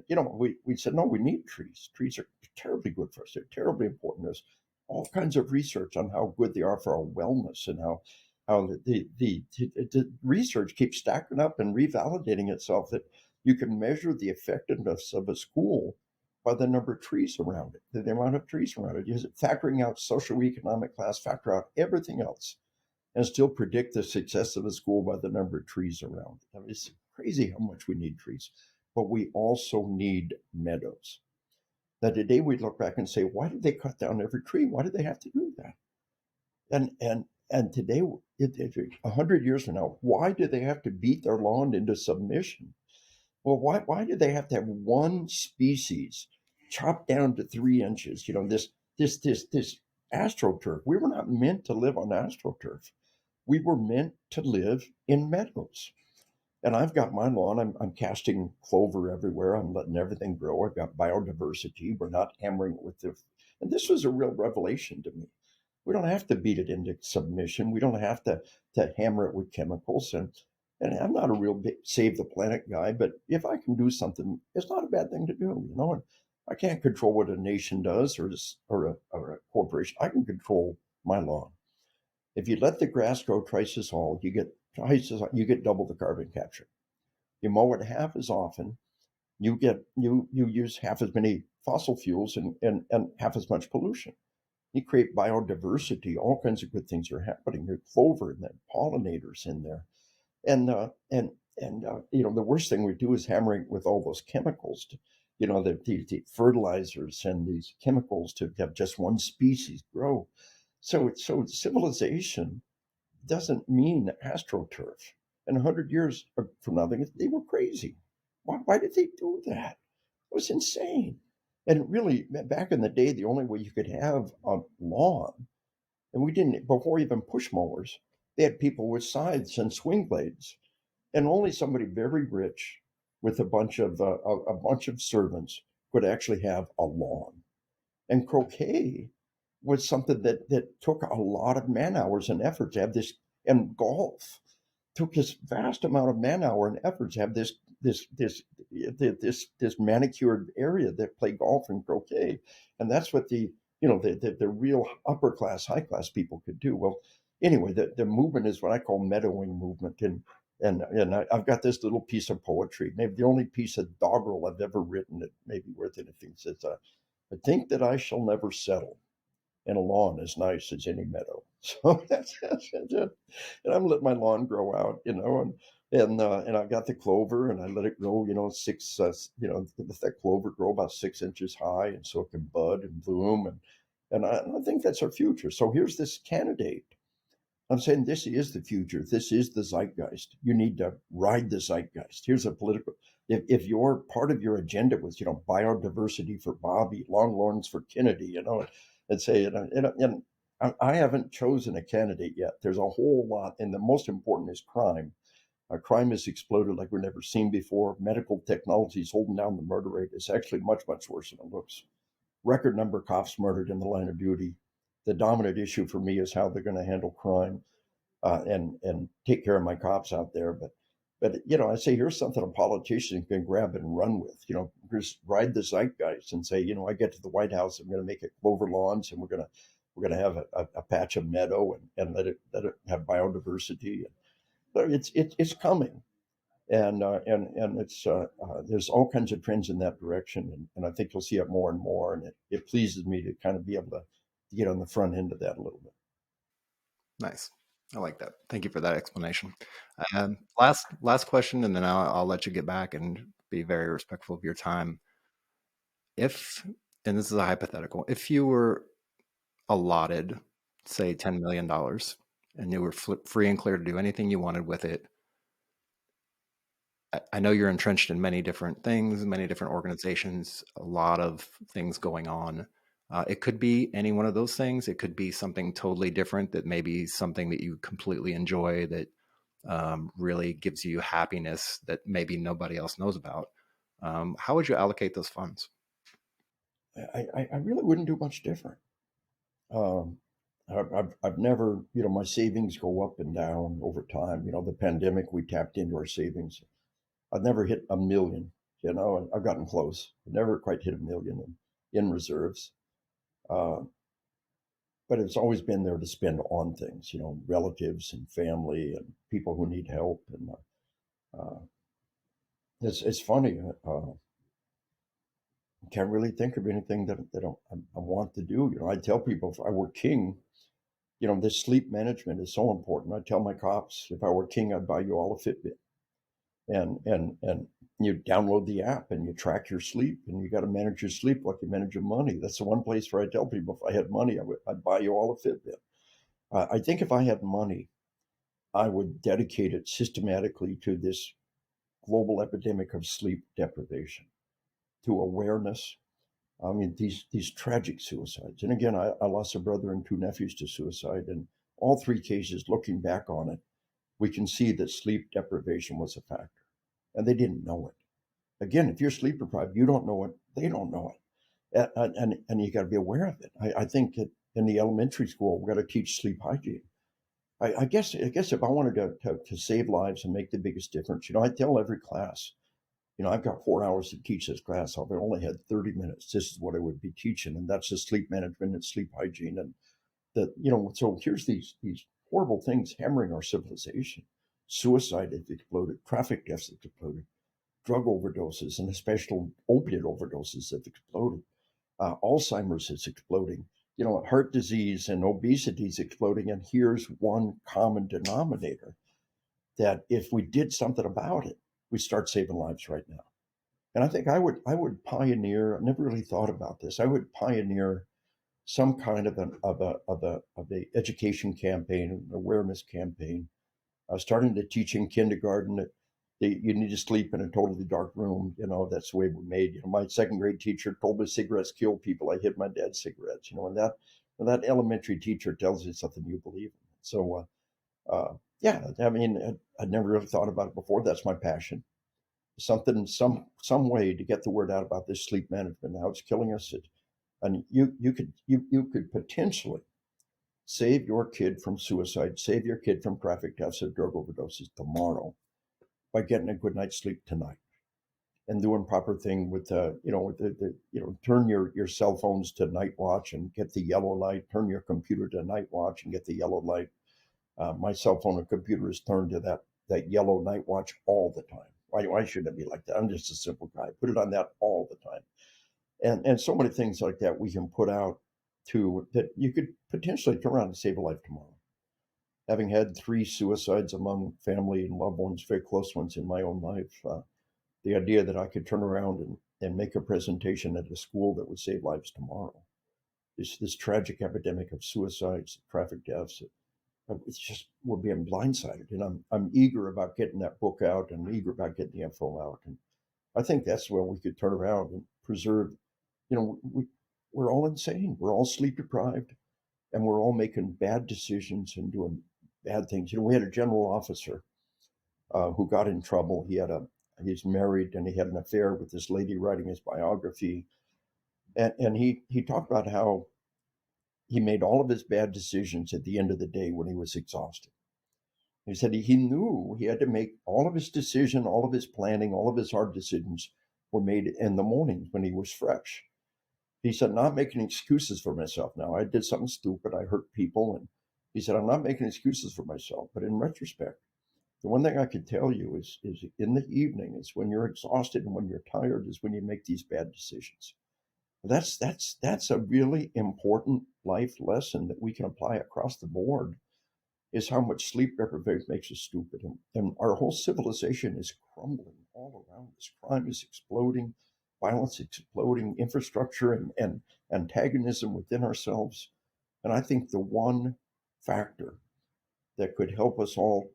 Speaker 3: we said, no, we need trees. Trees are terribly good for us. They're terribly important. There's all kinds of research on how good they are for our wellness, and how the research keeps stacking up and revalidating itself, that you can measure the effectiveness of a school by the number of trees around it, the amount of trees around it. Use it, factoring out socioeconomic class, factor out everything else, and still predict the success of a school by the number of trees around it. I mean, it's crazy how much we need trees, but we also need meadows. Now, today we look back and say, why did they cut down every tree? Why did they have to do that? And today, 100 years from now, why do they have to beat their lawn into submission? Well, why do they have to have one species chopped down to 3 inches? This astroturf. We were not meant to live on astroturf. We were meant to live in meadows. And I've got my lawn. I'm casting clover everywhere. I'm letting everything grow. I've got biodiversity. We're not hammering it with and this was a real revelation to me. We don't have to beat it into submission. We don't have to hammer it with chemicals. And I'm not a real big save the planet guy, but if I can do something, it's not a bad thing to do. And I can't control what a nation does or a corporation. I can control my lawn. If you let the grass grow twice as tall, you get double the carbon capture. You mow it half as often, you use half as many fossil fuels and half as much pollution. You create biodiversity. All kinds of good things are happening. There's clover and then pollinators in there, and the worst thing we do is hammering with all those chemicals, the fertilizers and these chemicals to have just one species grow. So civilization doesn't mean astroturf. And 100 years from now, they were crazy. Why did they do that? It was insane. And really, back in the day, the only way you could have a lawn, and we didn't, before even push mowers, they had people with scythes and swing blades, and only somebody very rich with a bunch of servants could actually have a lawn. And croquet was something that took a lot of man hours and effort to have this, and golf took this vast amount of man hour and effort to have this manicured area that play golf and croquet. And that's what the real upper class, high class people could do. Well, anyway, the movement is what I call meadowing movement. And I've got this little piece of poetry, maybe the only piece of doggerel I've ever written that may be worth anything. It says, I think that I shall never settle in a lawn as nice as any meadow. So that's it. And I'm letting my lawn grow out, and I've got the clover, and I let it grow, let that clover grow about 6 inches high, and so it can bud and bloom, and I think that's our future. So here's this candidate. I'm saying this is the future. This is the zeitgeist. You need to ride the zeitgeist. Here's a political. If your part of your agenda was, biodiversity for Bobby, long lawns for Kennedy, and say, and I haven't chosen a candidate yet. There's a whole lot, and the most important is crime. Crime has exploded like we've never seen before. Medical technology is holding down the murder rate. It's actually much, much worse than it looks. Record number of cops murdered in the line of duty. The dominant issue for me is how they're going to handle crime and take care of my cops out there. But, I say, here's something a politician can grab and run with, just ride the zeitgeist and say, I get to the White House, I'm going to make it clover lawns, and we're going to have a patch of meadow and let it have biodiversity. But it's coming. And it's there's all kinds of trends in that direction, and I think you'll see it more and more, and it pleases me to kind of be able to get on the front end of that a little bit.
Speaker 2: Nice. I like that. Thank you for that explanation. Last question, and then I'll let you get back and be very respectful of your time. If, and this is a hypothetical, if you were allotted, say, $10 million and you were free and clear to do anything you wanted with it, I know you're entrenched in many different things, many different organizations, a lot of things going on. It could be any one of those things. It could be something totally different, that maybe something that you completely enjoy, that really gives you happiness that maybe nobody else knows about. How would you allocate those funds?
Speaker 3: I really wouldn't do much different. Um, I've never, my savings go up and down over time. The pandemic, we tapped into our savings. I've never hit a million, and I've gotten close. I've never quite hit a million in reserves. Uh, but it's always been there to spend on things, relatives and family and people who need help. And uh, it's funny. I can't really think of anything that I want to do. I tell people, if I were king, this sleep management is so important. I tell my cops, if I were king, I'd buy you all a Fitbit, and you download the app and you track your sleep, and you got to manage your sleep like you manage your money. That's the one place where I tell people, if I had money, I'd buy you all a Fitbit. I think if I had money, I would dedicate it systematically to this global epidemic of sleep deprivation, to awareness. I mean, these tragic suicides. And again, I lost a brother and two nephews to suicide. And all three cases, looking back on it, we can see that sleep deprivation was a factor. And they didn't know it. Again, if you're sleep deprived, you don't know it, they don't know it. And you got to be aware of it. I think that in the elementary school, we've got to teach sleep hygiene. I guess if I wanted to save lives and make the biggest difference, I tell every class, I've got 4 hours to teach this class. I've only had 30 minutes. This is what I would be teaching. And that's the sleep management and sleep hygiene. And so here's these horrible things hammering our civilization. Suicide has exploded, traffic deaths have exploded, drug overdoses, and especially opiate overdoses have exploded. Alzheimer's is exploding. Heart disease and obesity is exploding. And here's one common denominator, that if we did something about it, we start saving lives right now. And I think I would pioneer. I never really thought about this. I would pioneer some kind of a education campaign, an awareness campaign, starting to teach in kindergarten that you need to sleep in a totally dark room. That's the way we're made. My second grade teacher told me cigarettes kill people. I hid my dad's cigarettes. And that elementary teacher tells you something, you believe in. So yeah, I mean, I'd never really thought about it before. That's my passion. Something, some way to get the word out about this sleep management, how it's killing us. And you could potentially save your kid from suicide, save your kid from traffic deaths or drug overdoses tomorrow by getting a good night's sleep tonight and doing proper thing with turn your cell phones to night watch and get the yellow light, turn your computer to night watch and get the yellow light. My cell phone and computer is turned to that yellow night watch all the time. Why shouldn't it be like that? I'm just a simple guy. Put it on that all the time. And so many things like that we can put out that you could potentially turn around and save a life tomorrow. Having had 3 suicides among family and loved ones, very close ones in my own life, the idea that I could turn around and make a presentation at a school that would save lives tomorrow. This tragic epidemic of suicides, traffic deaths, it's just, we're being blindsided. And I'm eager about getting that book out and eager about getting the info out. And I think that's where we could turn around and preserve. We're all insane. We're all sleep deprived, and we're all making bad decisions and doing bad things. We had a general officer who got in trouble. He's married and he had an affair with this lady writing his biography. And he talked about how he made all of his bad decisions at the end of the day when he was exhausted. He said he knew he had to make all of his decision, all of his planning, all of his hard decisions were made in the mornings when he was fresh. He said, not making excuses for myself now. I did something stupid. I hurt people. And he said, I'm not making excuses for myself. But in retrospect, the one thing I could tell you is in the evening is when you're exhausted and when you're tired is when you make these bad decisions. That's a really important life lesson that we can apply across the board, is how much sleep deprivation makes us stupid. And our whole civilization is crumbling all around us. Crime is exploding, violence exploding, infrastructure and antagonism within ourselves. And I think the one factor that could help us all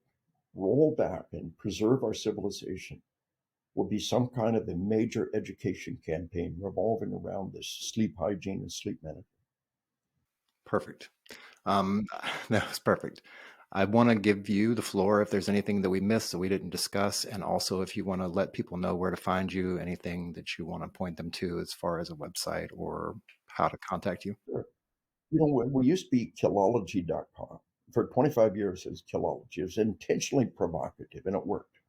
Speaker 3: roll back and preserve our civilization will be some kind of a major education campaign revolving around this sleep hygiene and sleep management.
Speaker 2: Perfect. That was perfect. I want to give you the floor if there's anything that we missed that we didn't discuss, and also if you want to let people know where to find you, anything that you want to point them to as far as a website or how to contact you.
Speaker 3: Sure. You know, we used to be killology.com. For 25 years, it was Killology. It was intentionally provocative, and it worked.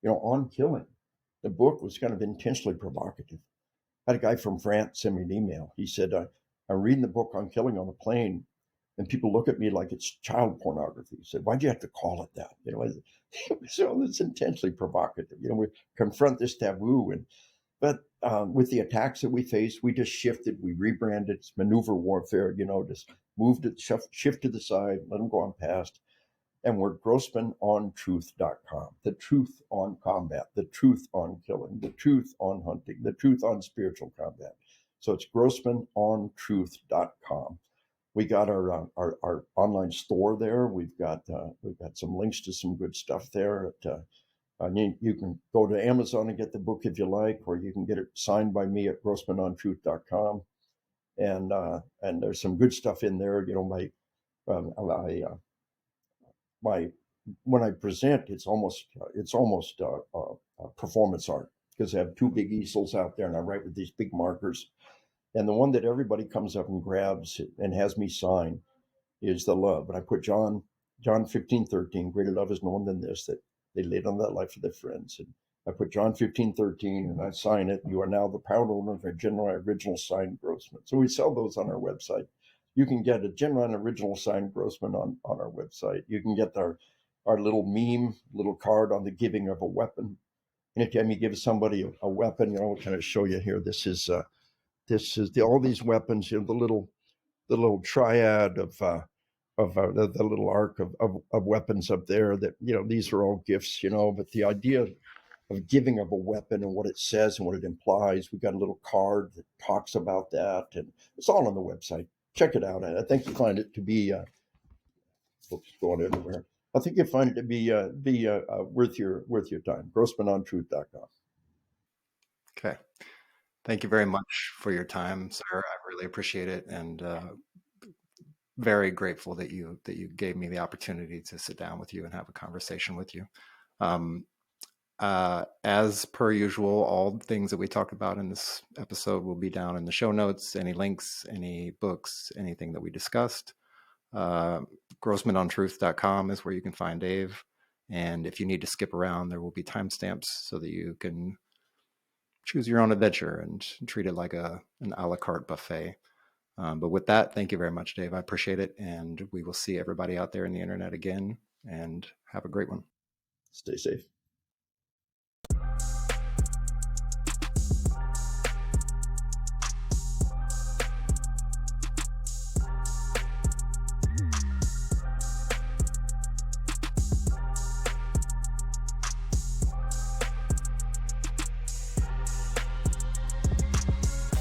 Speaker 3: You know, On Killing, the book was kind of intentionally provocative. I had a guy from France send me an email. He said, I'm reading the book On Killing on a plane, and people look at me like it's child pornography. He said, why'd you have to call it that? You know, so it's intentionally provocative. You know, we confront this taboo. But with the attacks that we face, we just shifted, we rebranded. It's maneuver warfare, you know, just moved it, shift to the side, let them go on past. And we're GrossmanOnTruth.com. The truth on combat, the truth on killing, the truth on hunting, the truth on spiritual combat. So it's GrossmanOnTruth.com. We got our online store there. We've got some links to some good stuff there. You can go to Amazon and get the book if you like, or you can get it signed by me at GrossmanOnTruth.com. And there's some good stuff in there. You know, my when I present, it's almost performance art, because I have two big easels out there and I write with these big markers. And the one that everybody comes up and grabs and has me sign is the love. And I put John 15:13, greater love is no one than this, that they laid on that life for their friends. And I put John 15:13 and I sign it. You are now the proud owner of a genuine original signed Grossman. So we sell those on our website. You can get a genuine original signed Grossman on our website. You can get our little meme, little card on the giving of a weapon. Anytime you give somebody a weapon, you know, I'll kind of show you here. This is all these weapons, you know, the little triad of the little arc of weapons up there, that, you know, these are all gifts, you know, but the idea of giving of a weapon and what it says and what it implies, we've got a little card that talks about that, and it's all on the website. Check it out. I think you find it to be, books going everywhere. I think you find it to be worth your time. GrossmanOnTruth.com.
Speaker 2: Okay. Thank you very much for your time, sir. I really appreciate it, and very grateful that you gave me the opportunity to sit down with you and have a conversation with you. As per usual, all things that we talked about in this episode will be down in the show notes. Any links, any books, anything that we discussed. GrossmanOnTruth.com is where you can find Dave. And if you need to skip around, there will be timestamps so that you can choose your own adventure and treat it like an a la carte buffet. But with that, thank you very much, Dave. I appreciate it. And we will see everybody out there in the internet again, and have a great one.
Speaker 3: Stay safe.